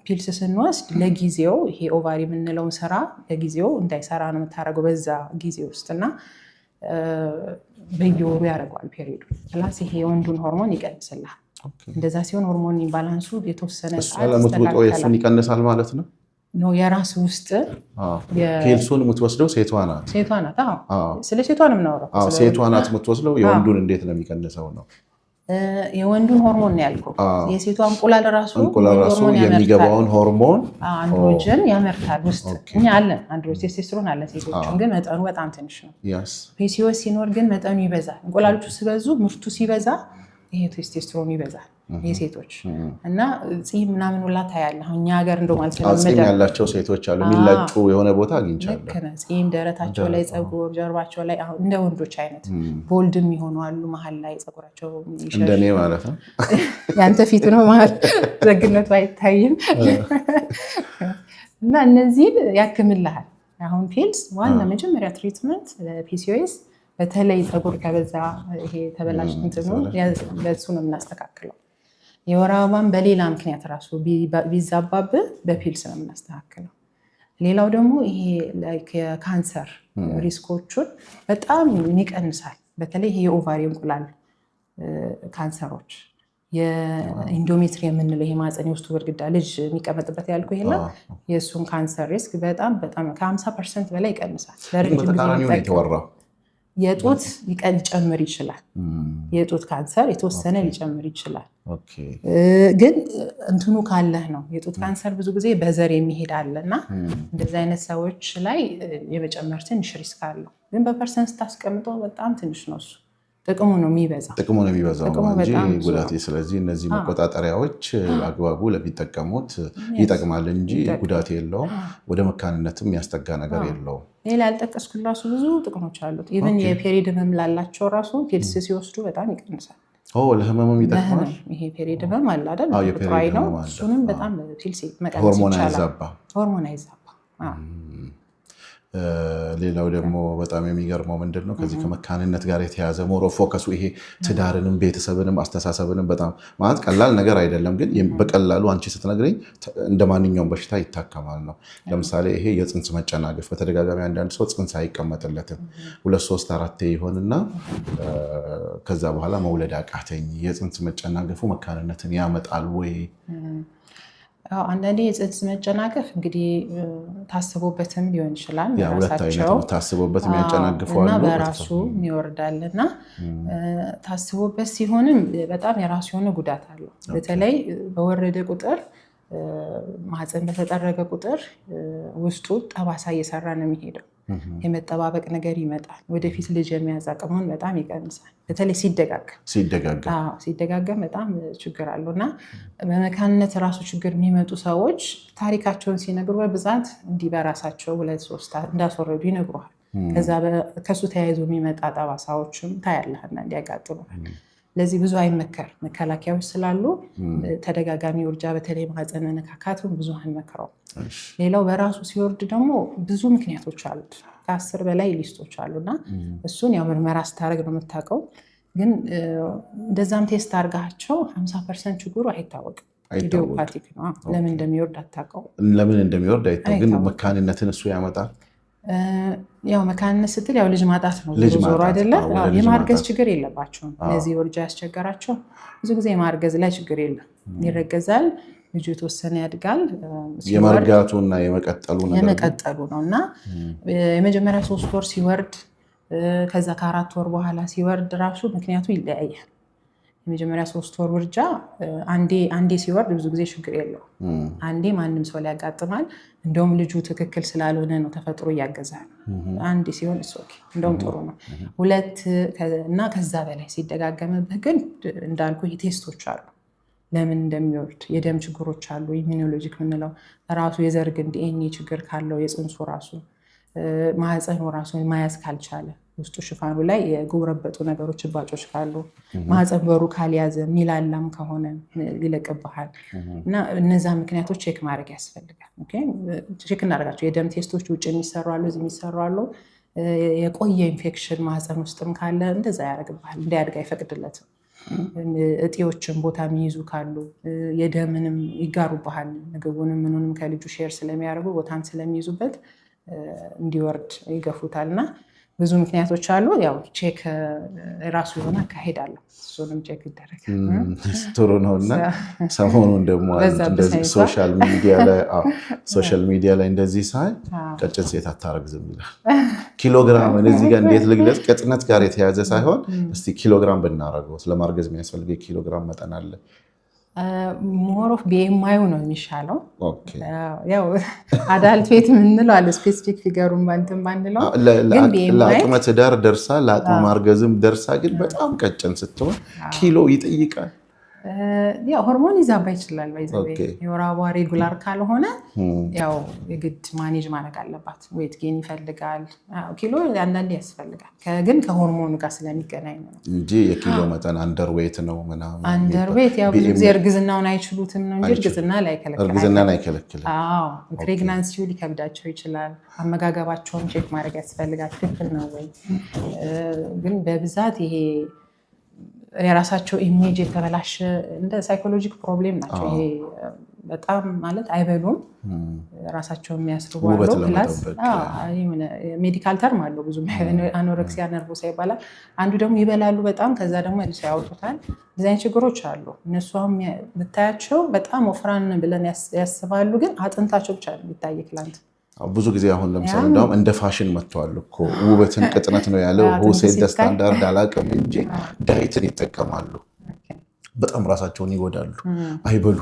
ፒልስ ስንወስድ ለጊዜው ይሄ ኦቫሪ የምንለውን ስራ ለጊዜው እንዳይሰራ ነው የምታደርገው በዛ ጊዜ ውስጥ እና በየወሩ ያደርገዋል ፔሪዮዱ። ፕላስ ይሄ የወንዱን ሆርሞን ይቀንስልሃል። እንደዛ ሲሆን ሆርሞን ኢምባላንሱ የተወሰነ ለምትወጣው የሱን ይቀንሳል ማለት ነው። የራስ ውስጥ ፒልሱን የምትወስደው ሴቷ ናት። ስለ ሴቷ ነው የምናወራው። ሴቷ ናት የምትወስደው። የወንዱን እንዴት ነው የሚቀንሰው ነው? የወንዱን ሆርሞን ነው ያልኩህ። የሴቷ እንቁላል ራሱ የሚገባውን ሆርሞን አንድሮጅን ያመርታል ውስጥ። እኛ አለን አንድሮጅን ቴስቶስትሮን አለ፣ ሴቶችን ግን መጠኑ በጣም ትንሽ ነው። ፒሲኦኤስ ሲኖር ግን መጠኑ ይበዛል። እንቁላሎቹ ሲበዙ ምርቱ ሲበዛ ይሄ ቴስቶስትሮን ይበዛል የሴቶች እና ፂም ምናምን ሁላ ታያለህ። እኛ ሀገር እንደውም አልተለመደም። ፂም ያላቸው ሴቶች አሉ የሚላጩ የሆነ ቦታ አግኝቻለሁ። ፂም ደረታቸው ላይ ፀጉር፣ ጀርባቸው ላይ እንደ ወንዶች አይነት ቦልድም ይሆኑ አሉ። መሀል ላይ ፀጉራቸው እንደኔ ማለት ነው። ያንተ ፊት ነው መሀል ደግነቱ አይታይም። እና እነዚህን ያክምልሃል። አሁን ፒልስ ዋና መጀመሪያ ትሪትመንት ለፒሲኦኤስ በተለይ ፀጉር ከበዛ ይሄ ተበላሽ እንትኑ ለሱ ነው የምናስተካክለው። የወር አበባን በሌላ ምክንያት ራሱ ቢዛባብህ በፒልስ ነው የምናስተካክለው። ሌላው ደግሞ ይሄ የካንሰር ሪስኮቹን በጣም ይቀንሳል። በተለይ ይሄ የኦቫሪ እንቁላል ካንሰሮች፣ የኢንዶሜትሪ የምንለው ይሄ ማህፀን የውስጡ ግድግዳ ልጅ የሚቀመጥበት ያልኩ ይሄ የእሱን ካንሰር ሪስክ በጣም ከ50% በላይ ይቀንሳል። የጡት ሊጨምር ይችላል። የጡት ካንሰር የተወሰነ ሊጨምር ይችላል። ግን እንትኑ ካለህ ነው። የጡት ካንሰር ብዙ ጊዜ በዘር የሚሄድ አለ እና እንደዚህ አይነት ሰዎች ላይ የመጨመር ትንሽ ሪስክ አለው። ግን በፐርሰንት ስታስቀምጠው በጣም ትንሽ ነው። እሱ ጥቅሙ ነው የሚበዛው እንጂ ጉዳት። ስለዚህ እነዚህ መቆጣጠሪያዎች አግባቡ ለሚጠቀሙት ይጠቅማል እንጂ ጉዳት የለውም። ወደ መካንነትም ያስጠጋ ነገር የለውም። ሌላ ያልጠቀስኩት ራሱ ብዙ ጥቅሞች አሉት። ኢቨን የፔሪድ ህመም ላላቸው ራሱ ፒልስ ሲወስዱ በጣም ይቀንሳል። ለህመምም ይጠቅማል። ይሄ ፔሪድ ህመም አለ አይደል? ቁጥራዊ ነው። እሱንም በጣም ፒልስ መቀነስ ይቻላል። ሆርሞን አይዛባ። ሌላው ደግሞ በጣም የሚገርመው ምንድን ነው ከዚህ ከመካንነት ጋር የተያዘ ሞሮ ፎከሱ ይሄ ትዳርንም ቤተሰብንም አስተሳሰብንም በጣም ማለት ቀላል ነገር አይደለም። ግን በቀላሉ አንቺ ስትነግረኝ እንደ ማንኛውም በሽታ ይታከማል ነው። ለምሳሌ ይሄ የፅንስ መጨናገፍ በተደጋጋሚ አንዳንድ ሰው ፅንስ አይቀመጥለትም 2 3 4 ይሆንና ከዛ በኋላ መውለድ አቃተኝ። የፅንስ መጨናገፉ መካንነትን ያመጣል ወይ? አንዳንዴ የፅንስ መጨናገፍ እንግዲህ ታስቦበትም ሊሆን ይችላል። ሁለት አይነት ታስቦበት የሚያጨናግፉ እና በራሱ ይወርዳል እና ታስቦበት ሲሆንም በጣም የራሱ የሆነ ጉዳት አለው። በተለይ በወረደ ቁጥር ማህፀን በተጠረገ ቁጥር ውስጡ ጠባሳ እየሰራ ነው የሚሄደው። የመጠባበቅ ነገር ይመጣል። ወደፊት ልጅ የሚያዝ አቅሙን በጣም ይቀንሳል። በተለይ ሲደጋገም በጣም ችግር አለው እና በመካንነት ራሱ ችግር የሚመጡ ሰዎች ታሪካቸውን ሲነግሩ በብዛት እንዲህ በራሳቸው 2 3 እንዳስወረዱ ይነግሩሃል። ከሱ ተያይዞ የሚመጣ ጠባሳዎችም ታያለህ እና እንዲያጋጥሙሃል። ለዚህ ብዙ አይመከር። መከላከያዎች ስላሉ ተደጋጋሚ ውርጃ በተለይ ማህፀን መነካካቱን ብዙ አንመክረው። ሌላው በራሱ ሲወርድ ደግሞ ብዙ ምክንያቶች አሉት። ከ10 በላይ ሊስቶች አሉና እሱን ያው ምርመራ ስታደርግ ነው የምታውቀው። ግን እንደዛም ቴስት አድርጋቸው 50% ችግሩ አይታወቅም። ኢዲዮፓቲክ ነው። ለምን እንደሚወርድ አታውቀውም። ለምን እንደሚወርድ አይታወቅም። ግን መካንነትን እሱ ያመጣል። ያው መካንነት ስትል ያው ልጅ ማጣት ነው ዞሮ አይደለ? የማርገዝ ችግር የለባቸውም። እነዚህ ውርጃ ያስቸገራቸው ብዙ ጊዜ የማርገዝ ላይ ችግር የለም። ይረገዛል፣ ልጁ የተወሰነ ያድጋል። የመርጋቱና የመቀጠሉ ነው እና የመጀመሪያ 3 ወር ሲወርድ ከዛ ከ4 ወር በኋላ ሲወርድ ራሱ ምክንያቱ ይለያያል። የመጀመሪያ 3 ወር ውርጃ አንዴ ሲወርድ ብዙ ጊዜ ችግር የለው። አንዴ ማንም ሰው ሊያጋጥማል። እንደውም ልጁ ትክክል ስላልሆነ ነው ተፈጥሮ እያገዛ ነው። አንዴ ሲሆን እንደውም ጥሩ ነው። 2 እና ከዛ በላይ ሲደጋገምብህ ግን እንዳልኩ ቴስቶች አሉ። ለምን እንደሚወርድ የደም ችግሮች አሉ። ኢሚኖሎጂክ የምንለው ራሱ የዘር ግንድ ዲኤንኤ ችግር ካለው የፅንሱ ራሱ ማህፀኑ ራሱ ማያዝ ካልቻለ ውስጡ ሽፋኑ ላይ የጎረበጡ ነገሮች እባጮች ካሉ ማህፀን በሩ ካልያዘ ሚላላም ከሆነ ይለቅብሃል። እና እነዛ ምክንያቶች ቼክ ማድረግ ያስፈልጋል። ቼክ እናደርጋቸው። የደም ቴስቶች ውጭ የሚሰሩ አሉ፣ እዚህ የሚሰሩ አሉ። የቆየ ኢንፌክሽን ማህፀን ውስጥም ካለ እንደዛ ያደርግብሃል። እንዲያድግ አይፈቅድለትም። እጢዎችን ቦታ የሚይዙ ካሉ የደምንም ይጋሩብሃል። ምግቡንም ምኑንም ከልጁ ሼር ስለሚያደርጉ ቦታም ስለሚይዙበት እንዲወርድ ይገፉታል። እና ብዙ ምክንያቶች አሉ። ያው ቼክ ራሱ የሆነ አካሄድ አለው። እሱንም ቼክ ይደረግ ጥሩ ነው። እና ሰሞኑን ደግሞ ሶሻል ሚዲያ ላይ እንደዚህ ሳይ ቀጭን ሴት አታረግዝም ይላል። ኪሎግራም እዚህ ጋር እንዴት ልግለጽ? ከጽነት ጋር የተያዘ ሳይሆን እስቲ ኪሎግራም ብናረገው ስለማርገዝ የሚያስፈልገው የኪሎግራም መጠን አለ? ሞሮፍ ቢኤምአዩ ነው የሚሻለው። ያው አዳልት ዌት የምንለው አለ ስፔሲፊክ ፊገሩን ባንትን ባንለው፣ ለአቅመ ትዳር ደርሳ ለአቅመ ማርገዝም ደርሳ ግን በጣም ቀጭን ስትሆን ኪሎ ይጠይቃል። ያው ሆርሞን ይዛባ ይችላል። የወር አበባ ሬጉላር ካልሆነ ያው የግድ ማኔጅ ማድረግ አለባት። ዌት ጌን ይፈልጋል፣ ኪሎ አንዳንዴ ያስፈልጋል። ግን ከሆርሞኑ ጋር ስለሚገናኝ ነው እንጂ የኪሎ መጠን አንደር ዌት ነው ምናምን። አንደር ዌት ያው ብዙ ጊዜ እርግዝናውን አይችሉትም ነው እንጂ እርግዝናን አይከለክልም። ፕሬግናንሲው ሊከብዳቸው ይችላል። አመጋገባቸውን ቼክ ማድረግ ያስፈልጋል። ትክክል ነው ወይ? ግን በብዛት ይሄ የራሳቸው ኢሜጅ የተበላሸ እንደ ሳይኮሎጂክ ፕሮብሌም ናቸው። ይሄ በጣም ማለት አይበሉም፣ ራሳቸው የሚያስርቡ አሉ። ፕላስ ሜዲካል ተርም አለው ብዙ አኖሬክሲያ ነርቮሳ ይባላል። አንዱ ደግሞ ይበላሉ በጣም፣ ከዛ ደግሞ መልሶ ያወጡታል። እንደዚህ አይነት ችግሮች አሉ። እነሱ አሁን ብታያቸው በጣም ወፍራን ብለን ያስባሉ፣ ግን አጥንታቸው ብቻ ነው የሚታይ ክላንት። ብዙ ጊዜ አሁን ለምሳሌ እንደውም እንደ ፋሽን መጥተዋል እኮ ውበትን ቅጥነት ነው ያለው ሁሴት ስታንዳርድ አላውቅም እንጂ ዳይትን ይጠቀማሉ። በጣም ራሳቸውን ይጎዳሉ፣ አይበሉ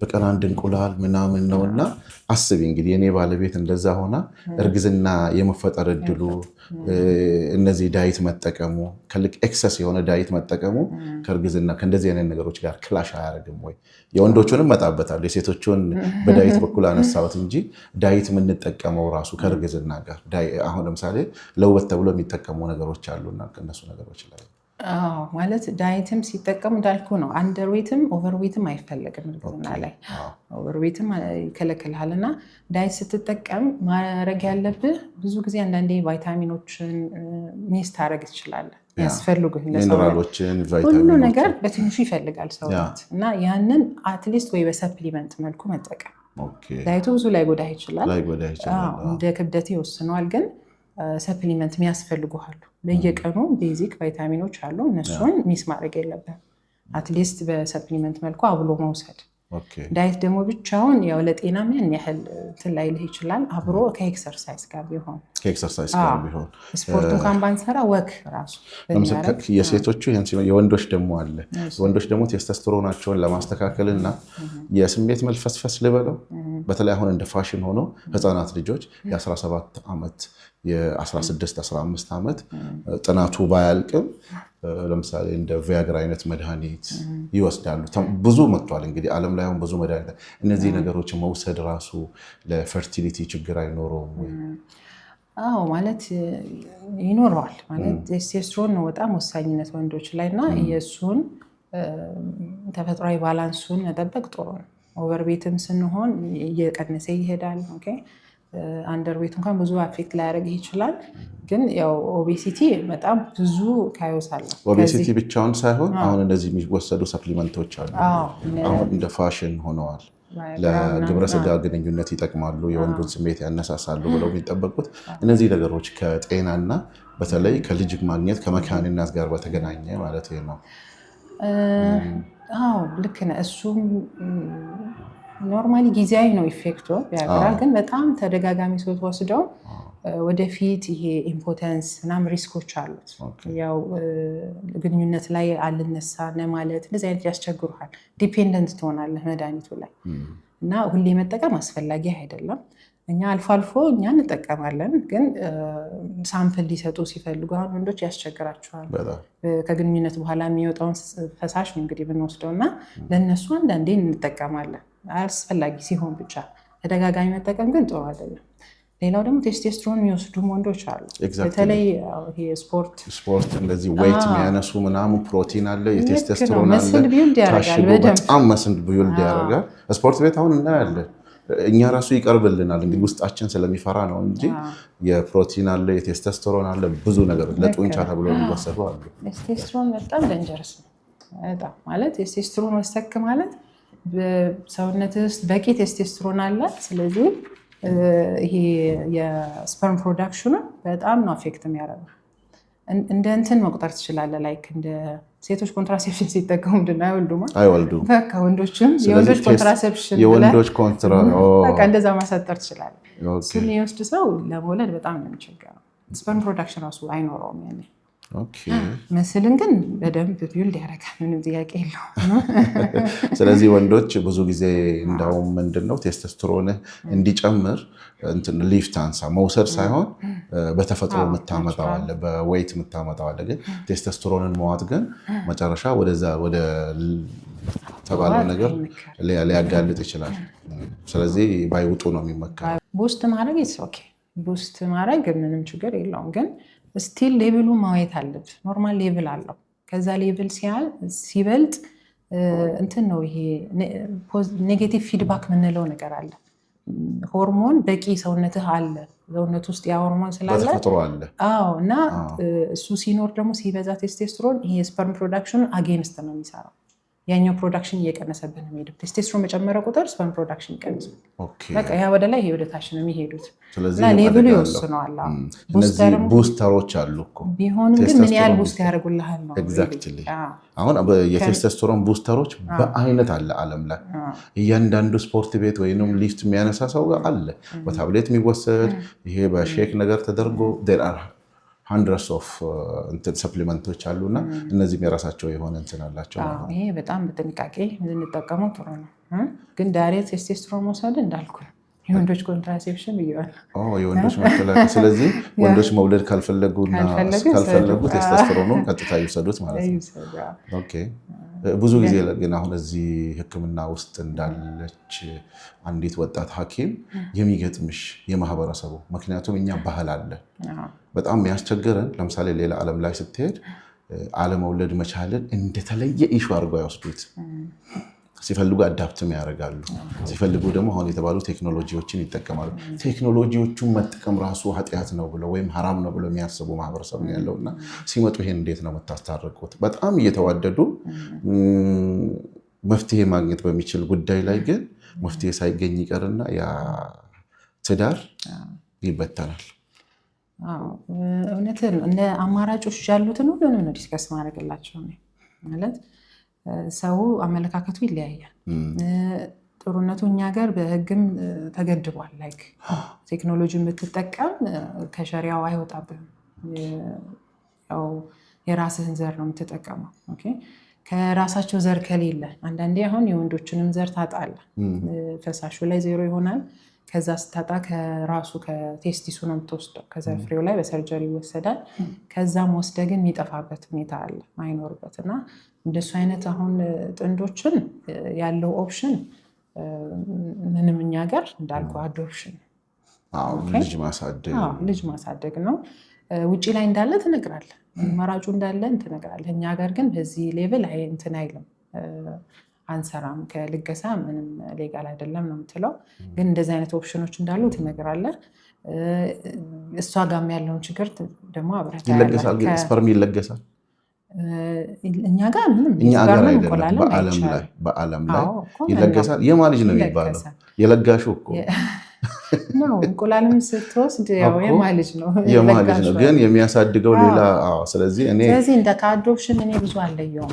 በቀን አንድ እንቁላል ምናምን ነው። እና አስቢ እንግዲህ የኔ ባለቤት እንደዛ ሆና እርግዝና የመፈጠር እድሉ እነዚህ ዳይት መጠቀሙ ከልክ ኤክሰስ የሆነ ዳይት መጠቀሙ ከእርግዝና ከእንደዚህ አይነት ነገሮች ጋር ክላሽ አያደርግም ወይ? የወንዶቹንም መጣበታለሁ፣ የሴቶቹን በዳይት በኩል አነሳሁት እንጂ ዳይት የምንጠቀመው ራሱ ከእርግዝና ጋር አሁን ለምሳሌ ለውበት ተብሎ የሚጠቀሙ ነገሮች አሉና ከእነሱ ነገሮች ላይ ማለት ዳይትም ሲጠቀሙ እንዳልኩ ነው። አንደርዌትም ኦቨርዌትም አይፈለግም እርግዝና ላይ። ኦቨርዌትም ይከለክልሃል። እና ዳይት ስትጠቀም ማድረግ ያለብህ ብዙ ጊዜ አንዳንዴ ቫይታሚኖችን ሚስ ታደረግ ትችላለህ። ያስፈልጉህ ሁሉ ነገር በትንሹ ይፈልጋል ሰውነት እና ያንን አትሊስት ወይ በሰፕሊመንት መልኩ መጠቀም። ዳይቱ ብዙ ላይጎዳህ ይችላል፣ እንደ ክብደት ይወስነዋል። ግን ሰፕሊመንት የሚያስፈልጉሃሉ በየቀኑ ቤዚክ ቫይታሚኖች አሉ። እነሱን ሚስ ማድረግ የለብህም። አትሊስት በሰፕሊመንት መልኩ አብሎ መውሰድ። ዳይት ደግሞ ብቻውን ያው ለጤናም ያን ያህል እንትን ላይልህ ይችላል። አብሮ ከኤክሰርሳይዝ ጋር ቢሆን ስፖርት እንኳን ባንሰራ ወክ ራሱ የሴቶቹ የወንዶች ደግሞ አለ። ወንዶች ደግሞ ቴስቶስትሮናቸውን ለማስተካከል እና የስሜት መልፈስፈስ ልበለው በተለይ አሁን እንደ ፋሽን ሆኖ ህፃናት ልጆች የ17 ዓመት የ16 15 ዓመት ጥናቱ ባያልቅም ለምሳሌ እንደ ቪያግራ አይነት መድኃኒት ይወስዳሉ። ብዙ መጥቷል እንግዲህ ዓለም ላይ አሁን ብዙ መድኃኒት። እነዚህ ነገሮች መውሰድ ራሱ ለፈርቲሊቲ ችግር አይኖረውም ወይ? አዎ ማለት ይኖረዋል። ማለት ቴስቶስትሮን ነው በጣም ወሳኝነት ወንዶች ላይ እና የእሱን ተፈጥሯዊ ባላንሱን መጠበቅ ጥሩ ነው። ኦቨርዌትም ስንሆን እየቀነሰ ይሄዳል። አንደርዌት እንኳን ብዙ አፌክት ላያደርግ ይችላል። ግን ያው ኦቤሲቲ በጣም ብዙ ካዮስ አለ። ኦቤሲቲ ብቻውን ሳይሆን አሁን እንደዚህ የሚወሰዱ ሰፕሊመንቶች አሉ። አሁን እንደ ፋሽን ሆነዋል። ለግብረ ስጋ ግንኙነት ይጠቅማሉ፣ የወንዱን ስሜት ያነሳሳሉ ብለው የሚጠበቁት እነዚህ ነገሮች ከጤናና በተለይ ከልጅ ማግኘት ከመካንነት ጋር በተገናኘ ማለት ነው። አዎ ልክ ነህ። እሱም ኖርማሊ ጊዜያዊ ነው ኢፌክቱ ያገራል። ግን በጣም ተደጋጋሚ ሰው ተወስደው ወደፊት ይሄ ኢምፖተንስ ምናምን ሪስኮች አሉት። ያው ግንኙነት ላይ አልነሳ ማለት እንደዚህ አይነት ያስቸግሩሃል። ዲፔንደንት ትሆናለህ መድኃኒቱ ላይ እና ሁሌ መጠቀም አስፈላጊ አይደለም። እኛ አልፎ አልፎ እኛ እንጠቀማለን። ግን ሳምፕል ሊሰጡ ሲፈልጉ አሁን ወንዶች ያስቸግራቸዋል። ከግንኙነት በኋላ የሚወጣውን ፈሳሽ ነው እንግዲህ ብንወስደው እና ለእነሱ አንዳንዴ እንጠቀማለን አስፈላጊ ሲሆን ብቻ። ተደጋጋሚ መጠቀም ግን ጥሩ አይደለም። ሌላው ደግሞ ቴስቶስትሮን የሚወስዱ ወንዶች አሉ። በተለይ ስፖርት እንደዚህ ዌይት የሚያነሱ ምናምን ፕሮቲን አለ፣ የቴስቶስትሮን አለ፣ በጣም መስል ቢውልድ ያደርጋል። ስፖርት ቤት አሁን እናያለን። እኛ ራሱ ይቀርብልናል እንግዲህ ውስጣችን ስለሚፈራ ነው እንጂ የፕሮቲን አለ፣ የቴስቶስትሮን አለ፣ ብዙ ነገሮች ለጡንቻ ተብሎ የሚወሰዱ አሉ። ቴስቶስትሮን በጣም ደንጀረስ ነው። በጣም ማለት ቴስቶስትሮን ወሰክ ማለት በሰውነት ውስጥ በቂ ቴስቶስትሮን አለ። ስለዚህ ይሄ የስፐርም ፕሮዳክሽኑ በጣም ነው አፌክት የሚያደርገው። እንደ እንትን መቁጠር ትችላለህ። ላይክ እንደ ሴቶች ኮንትራሴፕሽን ሲጠቀሙ አይወልዱም። በቃ ወንዶችም የወንዶች ኮንትራሴፕሽን በቃ እንደዛ ማሳጠር ትችላለህ። እሱን የወስድ ሰው ለመውለድ በጣም ነው የሚቸገረው። ስፐርም ፕሮዳክሽን ራሱ አይኖረውም ያኔ። ምስልን ግን በደንብ ቢውልድ ያደርጋል፣ ምንም ጥያቄ የለውም። ስለዚህ ወንዶች ብዙ ጊዜ እንዳውም ምንድነው ቴስቶስትሮን እንዲጨምር ሊፍት አንሳ መውሰድ ሳይሆን በተፈጥሮ የምታመጣው አለ፣ በዌይት የምታመጣው አለ። ግን ቴስቶስትሮንን መዋጥ ግን መጨረሻ ወደዛ ወደ ተባለው ነገር ሊያጋልጥ ይችላል። ስለዚህ ባይውጡ ነው የሚመከረው። ቡስት ማድረግ ኦኬ፣ ቡስት ማድረግ ምንም ችግር የለውም። ግን ስቲል ሌቭሉ ማየት አለብህ። ኖርማል ሌቭል አለው። ከዛ ሌቭል ሲበልጥ እንትን ነው ይሄ ኔጌቲቭ ፊድባክ የምንለው ነገር አለ። ሆርሞን በቂ ሰውነትህ አለ፣ ሰውነት ውስጥ ያ ሆርሞን ስላለ እና እሱ ሲኖር ደግሞ ሲበዛ ቴስቶስትሮን ይሄ ስፐርም ፕሮዳክሽኑን አጌንስት ነው የሚሰራው። ያኛው ፕሮዳክሽን እየቀነሰብህ ነው የሚሄደው። ቴስቶስትሮን በጨመረ ቁጥር ስፐርም ፕሮዳክሽን ይቀንሳል። በቃ ያ ወደ ላይ ይሄ ወደ ታች ነው የሚሄዱት። እና ሌቭሉ ይወስነዋል። ቡስተሮች አሉ እኮ ቢሆንም ግን ምን ያህል ቡስት ያደርጉልሃል ነው። ኤግዛክትሊ። አሁን የቴስቶስትሮን ቡስተሮች በአይነት አለ ዓለም ላይ። እያንዳንዱ ስፖርት ቤት ወይም ሊፍት የሚያነሳ ሰው ጋር አለ፣ በታብሌት የሚወሰድ ይሄ በሼክ ነገር ተደርጎ hundreds of ሰፕሊመንቶች አሉና እነዚህም የራሳቸው የሆነ እንትን አላቸው። ይሄ በጣም በጥንቃቄ ልንጠቀመው ጥሩ ነው። ግን ዳይሬክት ቴስቶስትሮን መውሰድ እንዳልኩ የወንዶች ኮንትራሴፕሽን ብየዋለሁ፣ የወንዶች መከላከያ። ስለዚህ ወንዶች መውለድ ካልፈለጉ ቴስቶስትሮኑን ቀጥታ ይውሰዱት ማለት ነው። ኦኬ። ብዙ ጊዜ ግን አሁን እዚህ ሕክምና ውስጥ እንዳለች አንዲት ወጣት ሐኪም የሚገጥምሽ የማህበረሰቡ፣ ምክንያቱም እኛ ባህል አለ በጣም የሚያስቸግረን። ለምሳሌ ሌላ ዓለም ላይ ስትሄድ አለመውለድ መቻልን እንደተለየ ኢሹ አድርገው ያወስዱት። ሲፈልጉ አዳፕትም ያደርጋሉ፣ ሲፈልጉ ደግሞ አሁን የተባሉ ቴክኖሎጂዎችን ይጠቀማሉ። ቴክኖሎጂዎቹን መጠቀም ራሱ ኃጢአት ነው ብለው ወይም ሐራም ነው ብለው የሚያስቡ ማህበረሰብ ነው ያለውና ሲመጡ ይሄን እንዴት ነው የምታስታርቁት? በጣም እየተዋደዱ መፍትሄ ማግኘት በሚችል ጉዳይ ላይ ግን መፍትሄ ሳይገኝ ይቀርና ያ ትዳር ይበተናል። እውነትን እንደ አማራጮች ያሉትን ሁሉንም ነው ዲስከስ ማድረግላቸው ማለት ሰው አመለካከቱ ይለያያል። ጥሩነቱ እኛ ሀገር በህግም ተገድቧል። ላይክ ቴክኖሎጂን ብትጠቀም ከሸሪያው አይወጣብህም። ያው የራስህን ዘር ነው የምትጠቀመው። ከራሳቸው ዘር ከሌለ አንዳንዴ አሁን የወንዶችንም ዘር ታጣለ፣ ፈሳሹ ላይ ዜሮ ይሆናል። ከዛ ስታጣ ከራሱ ከቴስቲሱ ነው የምትወስደው። ከዘር ፍሬው ላይ በሰርጀሪ ይወሰዳል። ከዛም ወስደ ግን የሚጠፋበት ሁኔታ አለ ማይኖርበት። እና እንደሱ አይነት አሁን ጥንዶችን ያለው ኦፕሽን ምንም እኛ ጋር እንዳልኩ አዶፕሽን ልጅ ማሳደግ ነው። ውጭ ላይ እንዳለ ትነግራለህ፣ መራጩ እንዳለ ትነግራለህ። እኛ ጋር ግን በዚህ ሌቭል እንትን አይልም፣ አንሰራም፣ ከልገሳ ምንም ሌጋል አይደለም ነው የምትለው። ግን እንደዚህ አይነት ኦፕሽኖች እንዳሉ ትነግራለህ። እሷ ጋርም ያለውን ችግር ደግሞ አብረታ ስፐርም ይለገሳል። እኛ ጋር ምንም በዓለም ላይ ይለገሳል። የማን ልጅ ነው የሚባለው? የለጋሹ እኮ ነው። እንቁላልም ስትወስድ የማን ልጅ ነው? ግን የሚያሳድገው ሌላ። ስለዚህ እንደ ከአዶፕሽን እኔ ብዙ አለየውም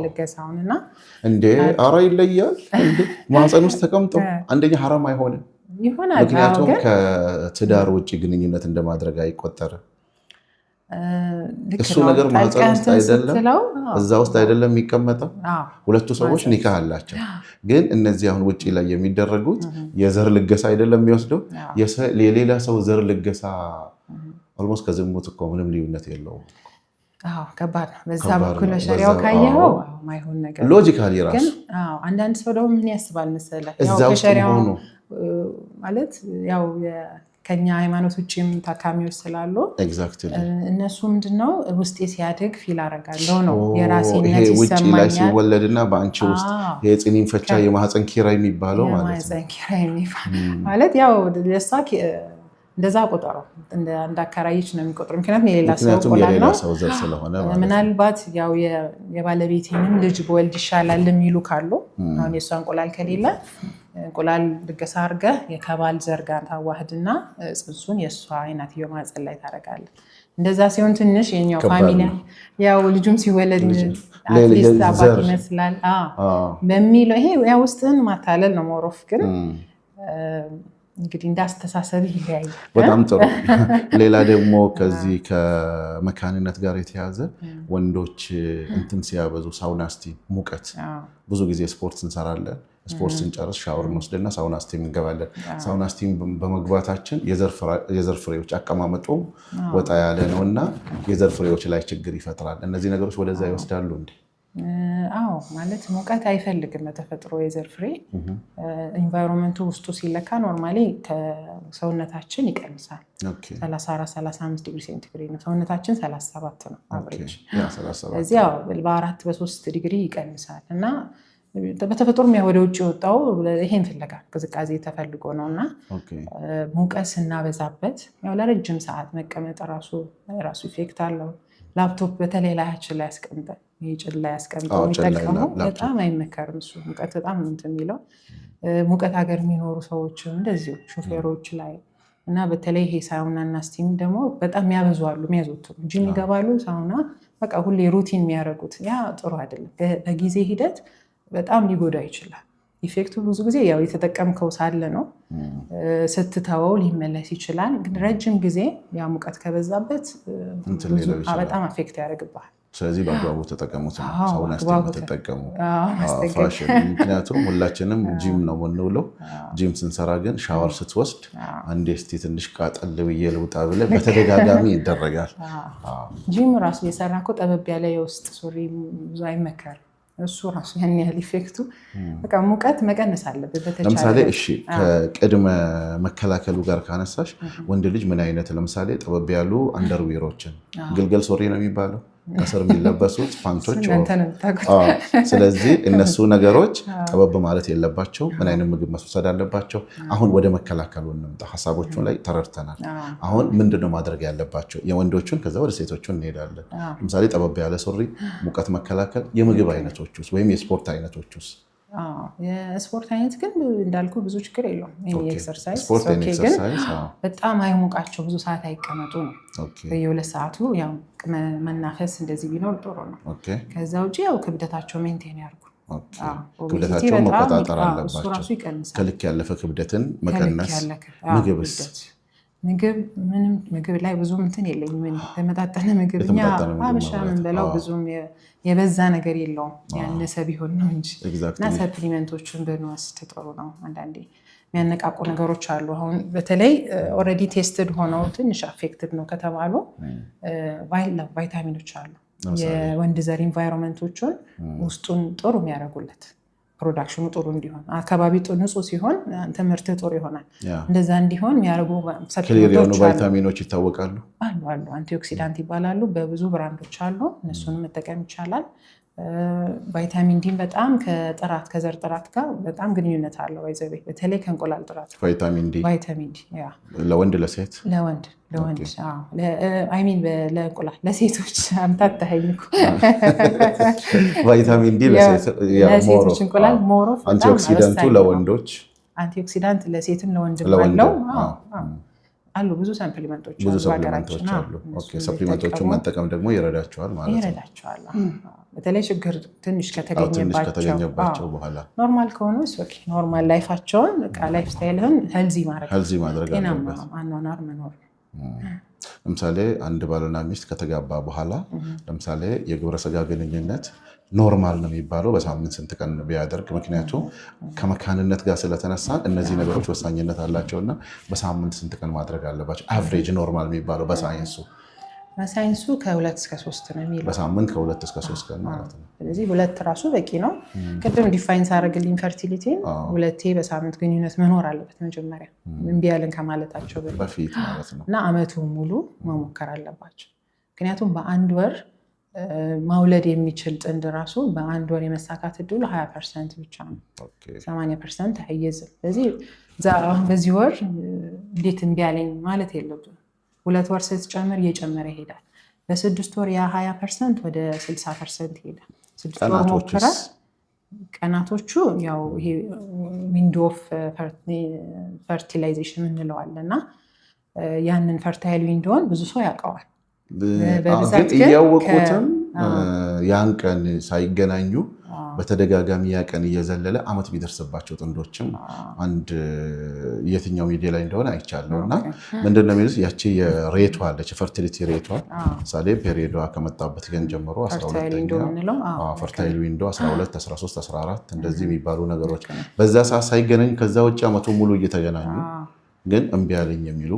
ልገሳውን እና ኧረ ይለያል። ማህፀን ውስጥ ተቀምጦ አንደኛ ሐራም አይሆንም፣ ምክንያቱም ከትዳር ውጭ ግንኙነት እንደማድረግ አይቆጠርም። እሱ ነገር ማህፀን ውስጥ አይደለም፣ እዛ ውስጥ አይደለም የሚቀመጠው። ሁለቱ ሰዎች ኒካህ አላቸው። ግን እነዚህ አሁን ውጭ ላይ የሚደረጉት የዘር ልገሳ አይደለም የሚወስደው፣ የሌላ ሰው ዘር ልገሳ ኦልሞስት ከዝሙት እኮ ምንም ልዩነት የለውም። ከባድ ነው። በዛ በኩል ሸሪያው ካየኸው ማይሆን ነገር ሎጂካሊ ራሱ። አንዳንድ ሰው ደግሞ ምን ያስባል መሰለህ፣ ማለት ያው ከኛ ሃይማኖት ውጭም ታካሚዎች ስላሉ እነሱ ምንድነው ውስጤ ሲያድግ ፊል አደርጋለሁ ነው የራሴነት ይሰማኛል። ውጭ ላይ ሲወለድና በአንቺ ውስጥ የጽኒን ፈቻ የማህፀን ኪራይ የሚባለው ማለት ያው ለሷ እንደዛ ቆጠረው እንዳከራየች ነው የሚቆጥረው። ምክንያቱም የሌላ ሰው ዘር ስለሆነ ምናልባት ያው የባለቤቴንም ልጅ በወልድ ይሻላል የሚሉ ካሉ አሁን የሷ እንቁላል ከሌለ እንቁላል ልገሳ አድርገህ የከባል ዘር ጋር ታዋህድና ጽንሱን የእሷ የእናትየው ማህፀን ላይ ታደርጋለህ። እንደዛ ሲሆን ትንሽ የኛው ፋሚሊ ያው ልጁም ሲወለድ አትሊስት አባት ይመስላል በሚለው ይሄ ያው ውስጥህን ማታለል ነው ሞሮፍ ግን እንግዲህ እንዳስተሳሰብ ይለያል። በጣም ጥሩ። ሌላ ደግሞ ከዚህ ከመካንነት ጋር የተያዘ ወንዶች እንትን ሲያበዙ ሳውና ስቲም ሙቀት ብዙ ጊዜ ስፖርት እንሰራለን። ስፖርት ስንጨርስ ሻወር እንወስድና ሳውና ስቲም እንገባለን። ሳውና ስቲም በመግባታችን የዘር ፍሬዎች አቀማመጡ ወጣ ያለ ነው እና የዘር ፍሬዎች ላይ ችግር ይፈጥራል። እነዚህ ነገሮች ወደዛ ይወስዳሉ እንዴ? አዎ ማለት ሙቀት አይፈልግም በተፈጥሮ የዘር ፍሬ። ኢንቫይሮንመንቱ ውስጡ ሲለካ ኖርማሊ ከሰውነታችን ይቀንሳል። 34-35 ዲግሪ ሴንቲግሬድ ነው። ሰውነታችን 37 ነው አቨሬጅ። ስለዚህ በ4 በ3 ዲግሪ ይቀንሳል እና በተፈጥሮ ወደ ውጭ የወጣው ይሄን ፍለጋ ቅዝቃዜ ተፈልጎ ነው እና ሙቀት ስናበዛበት ለረጅም ሰዓት መቀመጥ ራሱ ኢፌክት አለው። ላፕቶፕ በተለይ ላያችን ላይ ያስቀምጠን ጭን ላይ ያስቀምጠው የሚጠቀሙ በጣም አይመከርም። እሱ ሙቀት በጣም እንትን የሚለው ሙቀት ሀገር የሚኖሩ ሰዎችም እንደዚሁ ሾፌሮች ላይ እና በተለይ ይሄ ሳውና እና ስቲም ደግሞ በጣም ያበዙ አሉ። የሚያዘወትሩ ጂም ይገባሉ ሳውና በቃ ሁሌ ሩቲን የሚያደርጉት ያ ጥሩ አይደለም። በጊዜ ሂደት በጣም ሊጎዳ ይችላል። ኢፌክቱ ብዙ ጊዜ ያው የተጠቀምከው ሳለ ነው። ስትተወው ሊመለስ ይችላል። ግን ረጅም ጊዜ ያ ሙቀት ከበዛበት በጣም አፌክት ያደርግብሃል። ስለዚህ በአግባቡ ተጠቀሙት። ሳውና ስቲም ተጠቀሙ ፋሽን። ምክንያቱም ሁላችንም ጂም ነው የምንውለው። ጂም ስንሰራ ግን ሻወር ስትወስድ አንዴ እስቲ ትንሽ ቃጠል ብዬ ልውጣ ብለህ በተደጋጋሚ ይደረጋል። ጂም ራሱ የሰራ እኮ ጠበብ ያለ የውስጥ ሱሪ ብዙ አይመከርም። እሱ ራሱ ያን ያህል ኢፌክቱ በቃ ሙቀት መቀነስ አለበት በተቻለ። ለምሳሌ እሺ ከቅድመ መከላከሉ ጋር ካነሳሽ ወንድ ልጅ ምን አይነት ለምሳሌ ጠበብ ያሉ አንደርዌሮችን ግልገል ሱሪ ነው የሚባለው ከስር የሚለበሱት ፓንቶች፣ ስለዚህ እነሱ ነገሮች ጠበብ ማለት የለባቸው። ምን አይነት ምግብ መውሰድ አለባቸው? አሁን ወደ መከላከሉ እንምጣ። ሀሳቦቹ ላይ ተረድተናል። አሁን ምንድነው ማድረግ ያለባቸው? የወንዶቹን ከዛ ወደ ሴቶቹ እንሄዳለን። ለምሳሌ ጠበብ ያለ ሱሪ፣ ሙቀት መከላከል፣ የምግብ አይነቶች ውስጥ ወይም የስፖርት አይነቶች ውስጥ የስፖርት አይነት ግን እንዳልኩ ብዙ ችግር የለውም። ኤክሰርሳይዝ ግን በጣም አይሞቃቸው፣ ብዙ ሰዓት አይቀመጡ ነው። በየ2 ሰዓቱ ያው መናፈስ እንደዚህ ቢኖር ጥሩ ነው። ከዛ ውጭ ያው ክብደታቸው ሜንቴን ያርጉ። ክብደታቸውን መቆጣጠር አለባቸው። ከልክ ያለፈ ክብደትን መቀነስ። ምግብስ? ምግብ ላይ ብዙ እንትን የለኝም። ተመጣጠነ ምግብ እኛ ሀበሻ የምንበላው ብዙም የበዛ ነገር የለውም። ያነሰ ቢሆን ነው እንጂ እና ሰፕሊመንቶችን ብንወስድ ጥሩ ነው። አንዳንዴ የሚያነቃቁ ነገሮች አሉ። አሁን በተለይ ኦልሬዲ ቴስትድ ሆነው ትንሽ አፌክትድ ነው ከተባሉ ቫይታሚኖች አሉ። የወንድ ዘር ኢንቫይሮንመንቶችን ውስጡን ጥሩ የሚያደርጉለት ፕሮዳክሽኑ ጥሩ እንዲሆን፣ አካባቢ ንጹህ ሲሆን ትምህርት ጥሩ ይሆናል። እንደዛ እንዲሆን የሚያደርጉ ሰፕሊመንቶች ቫይታሚኖች ይታወቃሉ አሉ። አንቲኦክሲዳንት ይባላሉ። በብዙ ብራንዶች አሉ። እነሱንም መጠቀም ይቻላል። ቫይታሚን ዲ በጣም ከዘር ጥራት ጋር በጣም ግንኙነት አለው። ይዘቤ በተለይ ከእንቁላል ጥራት ቫይታሚን ዲ ለወንድ ለሴት ለወንድ አይሚን ለእንቁላል ለሴቶች አምታታኸኝ እኮ ቫይታሚን ዲ ለሴቶች እንቁላል ሞሮፍ አንቲኦክሲዳንቱ ለወንዶች አንቲኦክሲዳንት ለሴትም ለወንድ ነው አሉ። ብዙ ሰፕሊመንቶች አሉ። ሰፕሊመንቶቹን መጠቀም ደግሞ ይረዳቸዋል ማለት ነው። ይረዳቸዋል በተለይ ችግር ትንሽ ከተገኘባቸው በኋላ ኖርማል ከሆኑ ኖርማል ላይፋቸውን ላይፍ ስታይልህን ሄልዚ ማድረግ ጤናማ አኗኗር መኖር። ለምሳሌ አንድ ባልና ሚስት ከተጋባ በኋላ ለምሳሌ የግብረ ስጋ ግንኙነት ኖርማል ነው የሚባለው በሳምንት ስንት ቀን ቢያደርግ? ምክንያቱም ከመካንነት ጋር ስለተነሳ እነዚህ ነገሮች ወሳኝነት አላቸውና በሳምንት ስንት ቀን ማድረግ አለባቸው? አቨሬጅ ኖርማል የሚባለው በሳይንሱ ከ2 እስከ 3 ነው የሚለው። በሳምንት ከ2 እስከ 3 ቀን ማለት ነው። ስለዚህ 2 ራሱ በቂ ነው። ቅድም ዲፋይን ሳደርግልኝ ኢንፈርቲሊቲን 2 በሳምንት ግንኙነት መኖር አለበት መጀመሪያ እምቢ ያለን ከማለታቸው በፊት ማለት ነው። እና ዓመቱ ሙሉ መሞከር አለባቸው። ምክንያቱም በአንድ ወር ማውለድ የሚችል ጥንድ ራሱ በአንድ ወር የመሳካት እድሉ 20% ብቻ ነው። 80% አይይዝም። ስለዚህ በዚህ ወር እንዴት እምቢ ያለኝ ማለት የለብንም። 2 ወር ስትጨምር እየጨመረ ይሄዳል። በ6 ወር ያ 20% ወደ 60% ይሄዳል። 6 ወር ሞክረህ ቀናቶቹ ያው ይሄ ዊንዶ ኦፍ ፈርቲላይዜሽን እንለዋለንና ያንን ፈርታይል ዊንዶውን ብዙ ሰው ያውቀዋል። በብዛት ግን እያወቁትም ያን ቀን ሳይገናኙ በተደጋጋሚ ያ ቀን እየዘለለ አመት ቢደርስባቸው ጥንዶችም አንድ የትኛው ሚዲያ ላይ እንደሆነ አይቻለውና ምንድነው የሚሉት ያቺ የሬቷ አለች ፈርቲሊቲ ሬቷ ሳሌ ፔሪዮዷ ከመጣበት ቀን ጀምሮ 12ኛ ፈርታይል ዊንዶ 12 13 14 እንደዚህ የሚባሉ ነገሮች በዛ ሰዓት ሳይገናኙ ከዛ ውጭ አመቱ ሙሉ እየተገናኙ ግን እምቢ አለኝ የሚሉ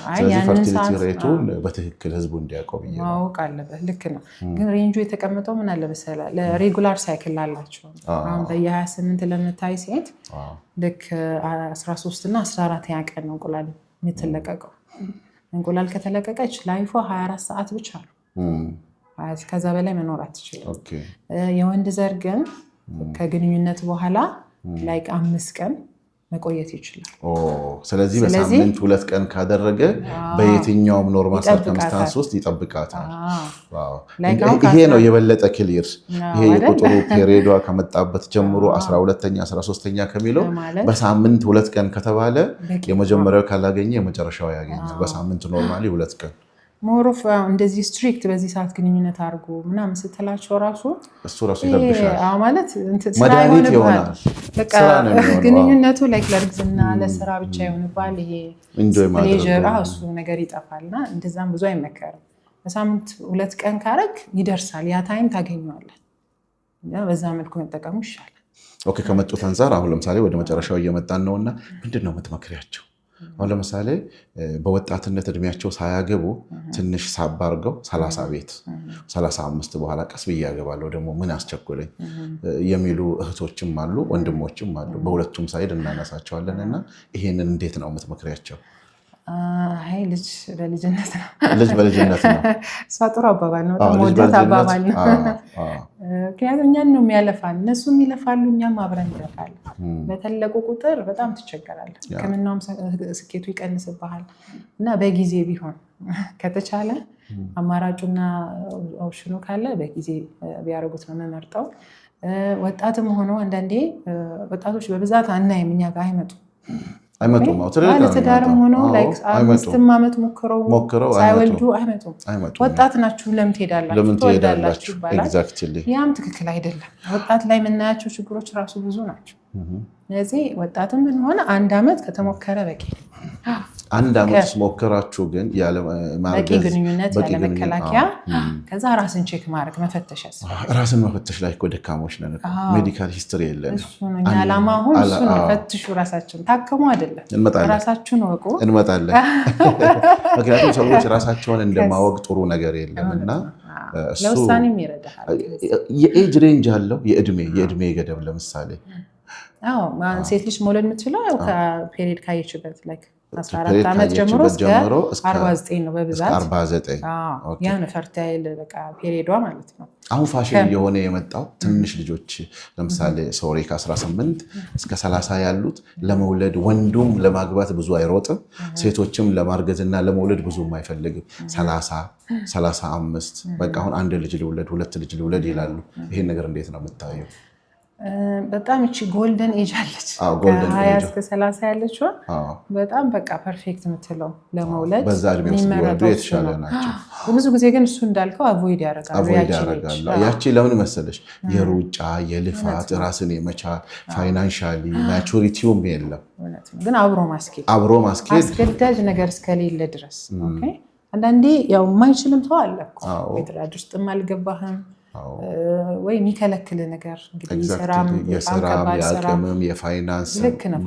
ስለዚህ ፈርቲሊቲ ሬቱን በትክክል ህዝቡ እንዲያውቀው ማወቅ አለበት። ልክ ነው። ግን ሬንጁ የተቀመጠው ምን አለ መሰለህ ለሬጉላር ሳይክል ላላቸው አሁን በየ28 ለምታይ ሴት ልክ 13 እና 14 ቀን ነው እንቁላል የምትለቀቀው። እንቁላል ከተለቀቀች ላይፏ 24 ሰዓት ብቻ ነው። ከዛ በላይ መኖር አትችልም። የወንድ ዘር ግን ከግንኙነት በኋላ ላይክ 5 ቀን መቆየት ይችላል። ስለዚህ በሳምንት 2 ቀን ካደረገ በየትኛውም ኖርማል ሰርከምስታንስ ውስጥ ይጠብቃታል። ይሄ ነው የበለጠ ክሊር። ይሄ የቁጥሩ ፔሪዮዷ ከመጣበት ጀምሮ 12ኛ 13ኛ ከሚለው በሳምንት 2 ቀን ከተባለ የመጀመሪያው ካላገኘ የመጨረሻው ያገኛል። በሳምንት ኖርማሊ 2 ቀን ሞሮፍ እንደዚህ ስትሪክት በዚህ ሰዓት ግንኙነት አድርጎ ምናምን ስትላቸው እሱ ራሱ ይረብሻል ማለት መድኃኒት ይሆናል። በቃ ግንኙነቱ ላይክ ለእርግዝና ለስራ ብቻ ይሆንባል። ይሄ ፕሌዥር እሱ ነገር ይጠፋልና እንደዛም ብዙ አይመከርም። በሳምንት 2 ቀን ካረግ ይደርሳል። ያ ታይም ታገኘዋለህ። በዛ መልኩ መጠቀሙ ይሻላል። ኦኬ ከመጡት አንፃር አሁን ለምሳሌ ወደ መጨረሻው እየመጣን ነውና ምንድነው የምትመክሪያቸው? አሁን ለምሳሌ በወጣትነት እድሜያቸው ሳያገቡ ትንሽ ሳብ አድርገው 30 ቤት 35 በኋላ ቀስ ብዬ ያገባለሁ ደግሞ ምን አስቸኮለኝ የሚሉ እህቶችም አሉ ወንድሞችም አሉ። በሁለቱም ሳይድ እናነሳቸዋለን እና ይሄንን እንዴት ነው የምትመክሪያቸው? አይ ልጅ በልጅነት ነው። ልጅ በልጅነት ነው። እሷ ጥሩ አባባል ነው። በጣም ወደት አባባል ነው። ምክንያቱም እኛን ነው የሚያለፋል። እነሱም ይለፋሉ፣ እኛም አብረን እንለፋለን። በተለቁ ቁጥር በጣም ትቸገራለህ። ሕክምናውም ስኬቱ ይቀንስብሃል እና በጊዜ ቢሆን ከተቻለ አማራጩና ኦፕሽኑ ካለ በጊዜ ቢያደርጉት ነው የምመርጠው። ወጣትም ሆኖ አንዳንዴ ወጣቶች በብዛት አናይም፣ እኛ ጋር አይመጡም። ባለትዳርም ሆኖ 5 ዓመት ሞክረው ሳይወልዱ አይመጡም። ወጣት ናችሁ ለምን ትወልዳላችሁ ይባላል። ያም ትክክል አይደለም። ወጣት ላይ የምናያቸው ችግሮች ራሱ ብዙ ናቸው። ስለዚህ ወጣትም ብንሆን 1 ዓመት ከተሞከረ በቂ። 1 ዓመት ሞከራችሁ ግን በቂ ግንኙነት ያለ መከላከያ ከዛ ራስን ቼክ ማድረግ መፈተሽ ያስፈልጋል። ራስን መፈተሽ ላይ እኮ ደካሞች ነን። ሜዲካል ሂስትሪ የለን። እሱ ነው ዓላማ። አሁን እሱ ነው ፈትሹ፣ ራሳችሁን ታከሙ አይደለም ራሳችሁን ወቁ። እንመጣለን። ምክንያቱም ሰዎች ራሳቸውን እንደማወቅ ጥሩ ነገር የለምና ለውሳኔም ይረዳል። የኤጅ ሬንጅ አለው የእድሜ ገደብ ለምሳሌ ሴት ልጅ መውለድ የምትችለው ከፔሪድ ካየችበት 14 ዓመት ጀምሮ እስከ 49 ነው በብዛት 49 ያ ነው ፈርታይል በቃ ፔሪዷ ማለት ነው። አሁን ፋሽን እየሆነ የመጣው ትንሽ ልጆች ለምሳሌ ሶሪ ከ18 እስከ 30 ያሉት ለመውለድ ወንዱም ለማግባት ብዙ አይሮጥም፣ ሴቶችም ለማርገዝና ለመውለድ ብዙም አይፈልግም። 30 35 በቃ አሁን 1 ልጅ ልውለድ 2 ልጅ ልውለድ ይላሉ። ይሄን ነገር እንዴት ነው የምታየው? በጣም እቺ ጎልደን ኤጅ አለች ከ20 እስከ 30 ያለችው በጣም በቃ ፐርፌክት የምትለው ለመውለድ በዛ እድሜ ውስጥ ወልዶ የተሻለ ናቸው። ብዙ ጊዜ ግን እሱ እንዳልከው አቮይድ ያደርጋሉ። ያቺ ለምን መሰለሽ የሩጫ የልፋት ራስን የመቻል ፋይናንሻሊ ማቹሪቲውም የለም። ግን አብሮ ማስኬድ አስገዳጅ ነገር እስከሌለ ድረስ አንዳንዴ ያው የማይችልም ሰው አለ እኮ ቤትራድ ውስጥም አልገባህም ወይ የሚከለክል ነገር እንግዲህ የስራም የአቅምም የፋይናንስ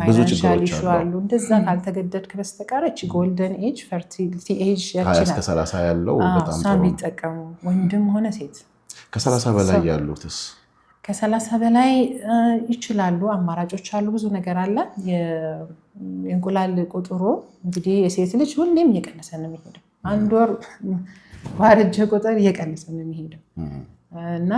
ብዙ ችግሮች አሉ። እንደዛ ካልተገደድክ በስተቀር እቺ ጎልደን ኤጅ ፈርቲሊቲ ኤጅ እስከ 30 ያለው በጣም ጥሩ ቢጠቀሙ ወንድም ሆነ ሴት። ከ30 በላይ ያሉትስ? ከ30 በላይ ይችላሉ። አማራጮች አሉ። ብዙ ነገር አለ። የእንቁላል ቁጥሩ እንግዲህ የሴት ልጅ ሁሌም እየቀነሰ ነው የሚሄደው። 1 ወር ባረጀ ቁጥር እየቀነሰ ነው የሚሄደው። እና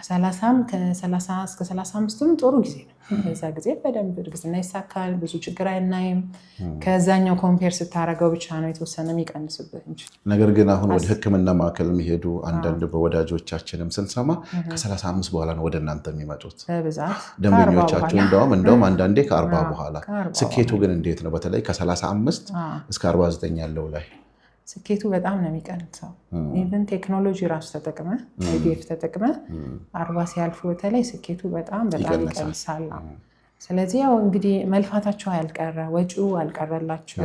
30 ከ30 እስከ 35 ጥሩ ጊዜ ነው። በዛ ጊዜ በደንብ እርግዝና ይሳካል፣ ብዙ ችግር አይናይም። ከዛኛው ኮምፔር ስታረገው ብቻ ነው የተወሰነ የሚቀንስብህ እንጂ። ነገር ግን አሁን ወደ ሕክምና ማዕከል የሚሄዱ አንዳንድ በወዳጆቻችንም ስንሰማ ከ35 በኋላ ነው ወደ እናንተ የሚመጡት በብዛት ደንበኞቻችሁ። እንደውም አንዳንዴ ከ40 በኋላ። ስኬቱ ግን እንዴት ነው? በተለይ ከ35 እስከ 49 ያለው ላይ ስኬቱ በጣም ነው የሚቀንሰው። ኢቨን ቴክኖሎጂ ራሱ ተጠቅመ IVF ተጠቅመ 40 ሲያልፉ በተለይ ስኬቱ በጣም ይቀንሳል። ስለዚህ ያው እንግዲህ መልፋታቸው ያልቀረ ወጪው አልቀረላቸው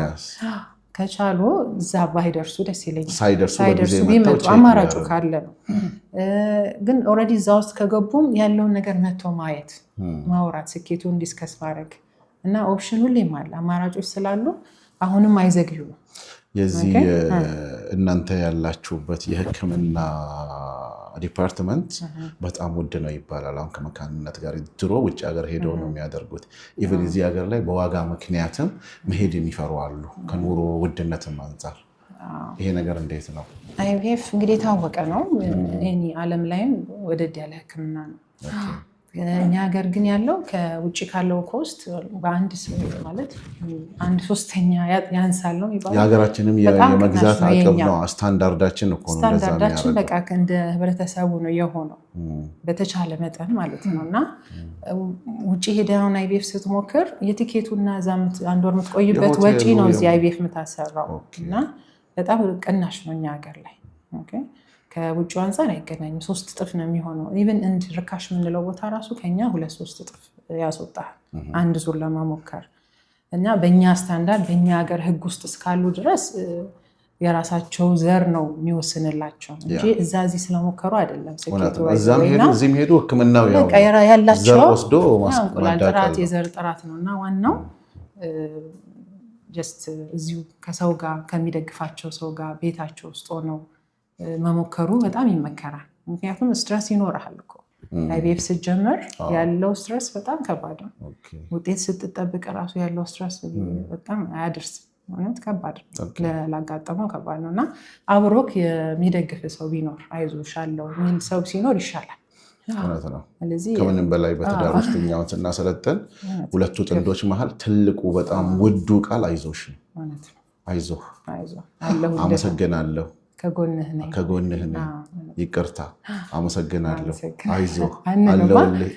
ከቻሉ እዛ ባይደርሱ ደስ ይለኛል። ሳይደርሱ ቢመጡ አማራጩ ካለ ነው። ግን ኦልሬዲ እዛ ውስጥ ከገቡም ያለውን ነገር መጥቶ ማየት ማውራት፣ ስኬቱን ዲስከስ ማድረግ እና ኦፕሽን ሁሌም አለ። አማራጮች ስላሉ አሁንም አይዘግዩ ነው። የዚህ እናንተ ያላችሁበት የሕክምና ዲፓርትመንት በጣም ውድ ነው ይባላል። አሁን ከመካንነት ጋር ድሮ ውጭ ሀገር ሄደው ነው የሚያደርጉት። ኢቨን እዚህ ሀገር ላይ በዋጋ ምክንያትም መሄድ የሚፈሩ አሉ፣ ከኑሮ ውድነትም አንጻር። ይሄ ነገር እንዴት ነው? IVF እንግዲህ የታወቀ ነው። ዓለም ላይም ወደድ ያለ ሕክምና ነው። እኛ ሀገር ግን ያለው ከውጭ ካለው ኮስት በአንድ ማለት 1/3 ያንሳል ነው የሚባለው። የሀገራችንም የመግዛት አቅም ነው ስታንዳርዳችን እኮ ነው። ስታንዳርዳችን በቃ እንደ ህብረተሰቡ ነው የሆነው በተቻለ መጠን ማለት ነው። እና ውጭ ሄደውን IVF ስትሞክር የቲኬቱና እዛ 1 ወር የምትቆይበት ወጪ ነው እዚህ IVF የምታሰራው እና በጣም ቅናሽ ነው እኛ ሀገር ላይ። ከውጭ አንፃር አይገናኝም። 3 እጥፍ ነው የሚሆነው። ኢቨን እንድ ርካሽ የምንለው ቦታ ራሱ ከኛ 2-3 እጥፍ ያስወጣል አንድ ዙር ለመሞከር እና በእኛ ስታንዳርድ በእኛ ሀገር ህግ ውስጥ እስካሉ ድረስ የራሳቸው ዘር ነው የሚወስንላቸው እንጂ እዚህ ስለሞከሩ አይደለም። እዚህም ሄዱ ሕክምናው ያላቸው እንቁላል ጥራት የዘር ጥራት ነው እና ዋናው ጀስት እዚሁ ከሰው ጋር ከሚደግፋቸው ሰው ጋር ቤታቸው ውስጥ ሆነው መሞከሩ በጣም ይመከራል። ምክንያቱም ስትረስ ይኖርሃል እኮ IVF ስትጀምር ያለው ስትረስ በጣም ከባድ ነው። ውጤት ስትጠብቅ ራሱ ያለው ስትረስ በጣም አያደርስም። ማለት ከባድ ላጋጠመው ከባድ ነው እና አብሮክ የሚደግፍ ሰው ቢኖር አይዞሽ አለው የሚል ሰው ሲኖር ይሻላል። ከምንም በላይ በትዳር ውስጥ እኛውን ስናሰለጥን ሁለቱ ጥንዶች መሀል ትልቁ በጣም ውዱ ቃል አይዞሽ ነው። አይዞህ፣ አመሰግናለሁ፣ ከጎንህ ነኝ፣ ይቅርታ፣ አመሰግናለሁ፣ አይዞህ አለሁልህ።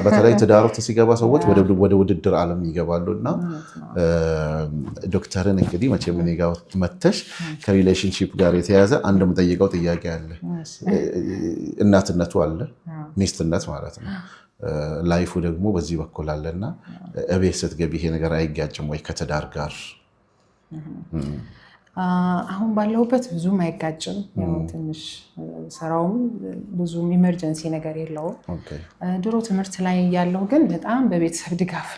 በተለይ ትዳር ውስጥ ሲገባ ሰዎች ወደ ውድድር ዓለም ይገባሉ እና ዶክተርን እንግዲህ መቼም እኔ ጋር መተሽ ከሪሌሽንሺፕ ጋር የተያዘ አንድ የምጠይቀው ጥያቄ አለ። እናትነቱ አለ፣ ሚስትነት ማለት ነው። ላይፉ ደግሞ በዚህ በኩል አለና እቤት ስትገቢ ይሄ ነገር አይጋጭም ወይ ከትዳር ጋር? አሁን ባለሁበት ብዙም አይጋጭም። ትንሽ ስራውም ብዙም ኢመርጀንሲ ነገር የለውም። ድሮ ትምህርት ላይ ያለው ግን በጣም በቤተሰብ ድጋፍ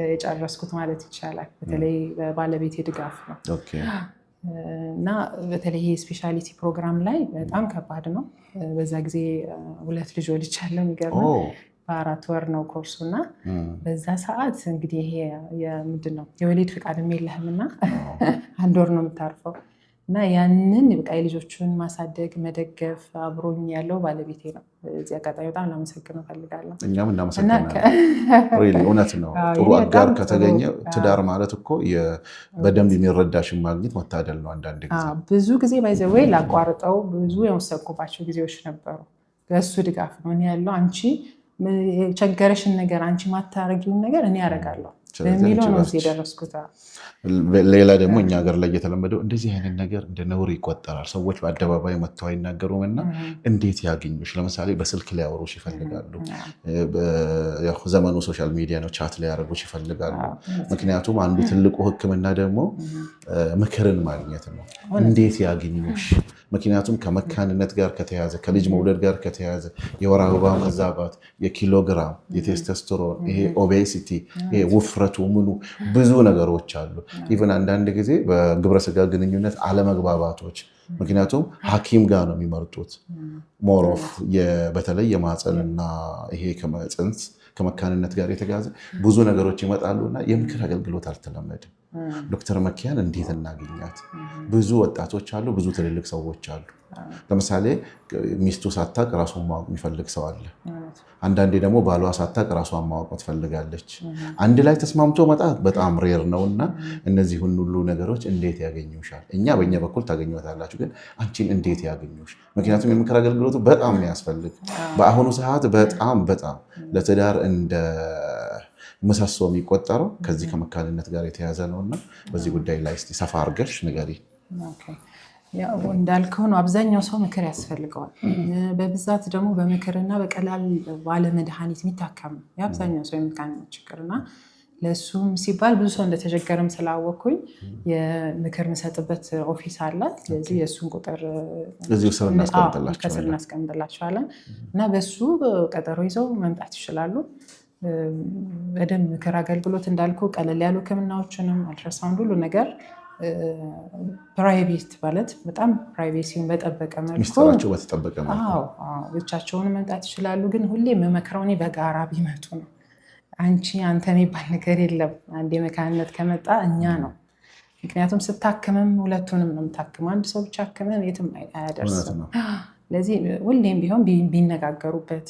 የጨረስኩት ማለት ይቻላል። በተለይ በባለቤቴ ድጋፍ ነው እና በተለይ ስፔሻሊቲ ፕሮግራም ላይ በጣም ከባድ ነው። በዛ ጊዜ 2 ልጅ ወልጃለሁ። የሚገርመው በ4 ወር ነው ኮርሱ እና በዛ ሰዓት እንግዲህ ይሄ ምንድን ነው የወሊድ ፍቃድ የለህም እና 1 ወር ነው የምታርፈው እና ያንን በቃ የልጆቹን ማሳደግ መደገፍ አብሮኝ ያለው ባለቤቴ ነው። እዚህ አጋጣሚ በጣም ላመሰግነው እፈልጋለሁ። እኛም እናመሰግናለን። እውነት ነው። ጥሩ አጋር ከተገኘ ትዳር ማለት እኮ በደንብ የሚረዳሽን ማግኘት መታደል ነው። አንዳንድ ጊዜ ብዙ ጊዜ ባይዘወይ ላቋርጠው ብዙ የወሰንኩባቸው ጊዜዎች ነበሩ። በእሱ ድጋፍ ነው እኔ ያለው። አንቺ የቸገረሽን ነገር አንቺ ማታረጊውን ነገር እኔ ያደርጋለሁ በሚለው ነው እዚህ የደረስኩት። ሌላ ደግሞ እኛ ሀገር ላይ የተለመደው እንደዚህ አይነት ነገር እንደ ነውር ይቆጠራል። ሰዎች በአደባባይ መጥተው አይናገሩም እና እንዴት ያገኙሽ? ለምሳሌ በስልክ ሊያወሩሽ ይፈልጋሉ። ዘመኑ ሶሻል ሚዲያ ነው፣ ቻት ሊያደርጉሽ ይፈልጋሉ። ምክንያቱም አንዱ ትልቁ ሕክምና ደግሞ ምክርን ማግኘት ነው። እንዴት ያገኙሽ? ምክንያቱም ከመካንነት ጋር ከተያዘ ከልጅ መውለድ ጋር ከተያዘ የወር አበባ መዛባት፣ የኪሎግራም፣ የቴስቶስትሮን፣ ይሄ ኦቤሲቲ፣ ይሄ ውፍረቱ ምኑ ብዙ ነገሮች አሉ። ኢቨን አንዳንድ ጊዜ በግብረስጋ ግንኙነት አለመግባባቶች፣ ምክንያቱም ሐኪም ጋር ነው የሚመርጡት። ሞሮፍ በተለይ የማህፀንና ይሄ ጽንስ ከመካንነት ጋር የተያዘ ብዙ ነገሮች ይመጣሉ እና የምክር አገልግሎት አልተለመድም። ዶክተር መኪያን እንዴት እናገኛት? ብዙ ወጣቶች አሉ፣ ብዙ ትልልቅ ሰዎች አሉ። ለምሳሌ ሚስቱ ሳታቅ ራሱን ማወቅ የሚፈልግ ሰው አለ። አንዳንዴ ደግሞ ባሏ ሳታቅ ራሷን ማወቅ ትፈልጋለች። አንድ ላይ ተስማምቶ መጣት በጣም ሬር ነው እና እነዚህን ሁሉ ነገሮች እንዴት ያገኙሻል? እኛ በእኛ በኩል ታገኟታላችሁ፣ ግን አንቺን እንዴት ያገኙሽ? ምክንያቱም የምክር አገልግሎቱ በጣም ነው ያስፈልግ። በአሁኑ ሰዓት በጣም ለትዳር እንደ ምሰሶ የሚቆጠረው ከዚህ ከመካንነት ጋር የተያዘ ነው እና በዚህ ጉዳይ ላይ እስኪ ሰፋ አድርገሽ ንገሪ። እንዳልከው ነው፣ አብዛኛው ሰው ምክር ያስፈልገዋል። በብዛት ደግሞ በምክርና በቀላል ባለመድኃኒት የሚታከም ነው የአብዛኛው ሰው የመካንነት ችግርና ለእሱም ሲባል ብዙ ሰው እንደተቸገረም ስላወቅኩኝ የምክር የምሰጥበት ኦፊስ አለ። ስለዚህ የእሱን ቁጥር ከስር እናስቀምጥላቸዋለን እና በሱ ቀጠሮ ይዘው መምጣት ይችላሉ። በደንብ ምክር አገልግሎት እንዳልኩ ቀለል ያሉ ሕክምናዎችንም አልትራሳውንድ ሁሉ ነገር ፕራይቬት ማለት በጣም ፕራይቬሲውን በጠበቀ መልኩ ሚስጥራቸው በተጠበቀ መልኩ ብቻቸውን መምጣት ይችላሉ። ግን ሁሌ የምመክረው እኔ በጋራ ቢመጡ ነው። አንተ የሚባል ነገር የለም። አንድ የመካንነት ከመጣ እኛ ነው። ምክንያቱም ስታክምም ሁለቱንም ነው የምታክመው። አንድ ሰው ብቻ አክመን የትም አያደርስም። ስለዚህ ሁሌም ቢሆን ቢነጋገሩበት።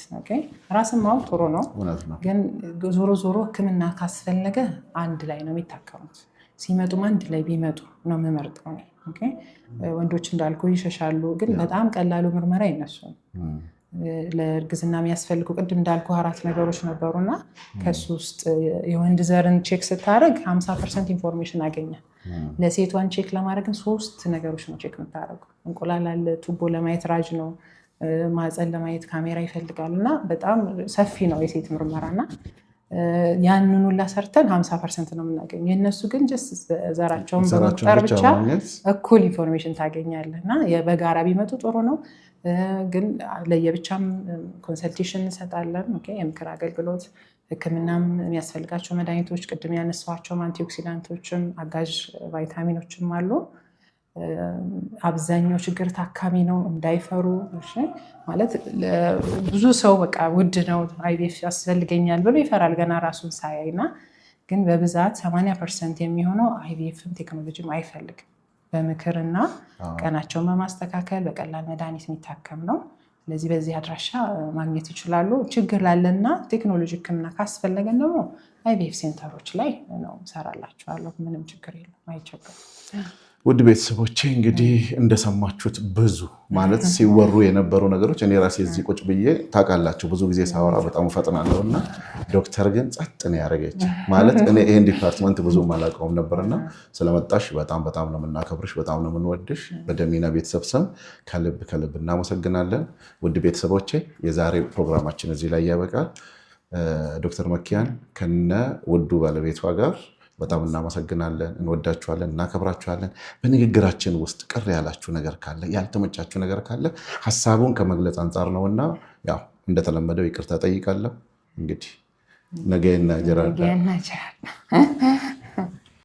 ራስን ማወቅ ጥሩ ነው፣ ግን ዞሮ ዞሮ ሕክምና ካስፈለገ አንድ ላይ ነው የሚታከሙት። ሲመጡም አንድ ላይ ቢመጡ ነው የምመርጠው። ወንዶች እንዳልኩ ይሸሻሉ፣ ግን በጣም ቀላሉ ምርመራ ይነሱም ለእርግዝና የሚያስፈልጉ ቅድም እንዳልኩ 4 ነገሮች ነበሩና ከሱ ውስጥ የወንድ ዘርን ቼክ ስታደርግ 50% ኢንፎርሜሽን አገኛል። ለሴቷን ቼክ ለማድረግን 3 ነገሮች ነው ቼክ የምታደርገው። እንቁላል አለ፣ ቱቦ ለማየት ራጅ ነው፣ ማፀን ለማየት ካሜራ ይፈልጋል እና በጣም ሰፊ ነው የሴት ምርመራና ያንን ሁላ ሰርተን 50% ነው የምናገኘው። የእነሱ ግን ዘራቸውን በመቁጠር ብቻ እኩል ኢንፎርሜሽን ታገኛለህ እና በጋራ ቢመጡ ጥሩ ነው። ግን ለየብቻም ኮንሰልቴሽን እንሰጣለን። የምክር አገልግሎት፣ ሕክምናም የሚያስፈልጋቸው መድኃኒቶች፣ ቅድም ያነሳኋቸው አንቲኦክሲዳንቶችም አጋዥ ቫይታሚኖችም አሉ። አብዛኛው ችግር ታካሚ ነው፣ እንዳይፈሩ። ማለት ብዙ ሰው በቃ ውድ ነው አይቪኤፍ ያስፈልገኛል ብሎ ይፈራል ገና ራሱን ሳያይና፣ ግን በብዛት 80% የሚሆነው አይቪኤፍም ቴክኖሎጂም አይፈልግም። በምክርና ቀናቸውን በማስተካከል በቀላል መድኃኒት የሚታከም ነው። ስለዚህ በዚህ አድራሻ ማግኘት ይችላሉ። ችግር ላለና ቴክኖሎጂ ሕክምና ካስፈለገን ደግሞ አይቪኤፍ ሴንተሮች ላይ ነው ሰራላቸዋለሁ። ምንም ችግር የለም፣ አይቸገርም። ውድ ቤተሰቦቼ እንግዲህ እንደሰማችሁት ብዙ ማለት ሲወሩ የነበሩ ነገሮች እኔ ራሴ እዚህ ቁጭ ብዬ ታውቃላችሁ፣ ብዙ ጊዜ ሳወራ በጣም እፈጥናለሁ እና ዶክተር ግን ጸጥ ነው ያደረገች። ማለት እኔ ይህን ዲፓርትመንት ብዙም አላውቀውም ነበርና ስለመጣሽ በጣም ነው የምናከብርሽ፣ በጣም ነው የምንወድሽ። በደሚና ቤተሰብ ስም ከልብ እናመሰግናለን። ውድ ቤተሰቦቼ የዛሬ ፕሮግራማችን እዚህ ላይ ያበቃል። ዶክተር መኪያን ከነ ውዱ ባለቤቷ ጋር በጣም እናመሰግናለን። እንወዳችኋለን፣ እናከብራችኋለን። በንግግራችን ውስጥ ቅር ያላችሁ ነገር ካለ፣ ያልተመቻችሁ ነገር ካለ ሀሳቡን ከመግለጽ አንጻር ነውና ያው እንደተለመደው ይቅርታ ጠይቃለሁ። እንግዲህ ነገ እናጀራለን።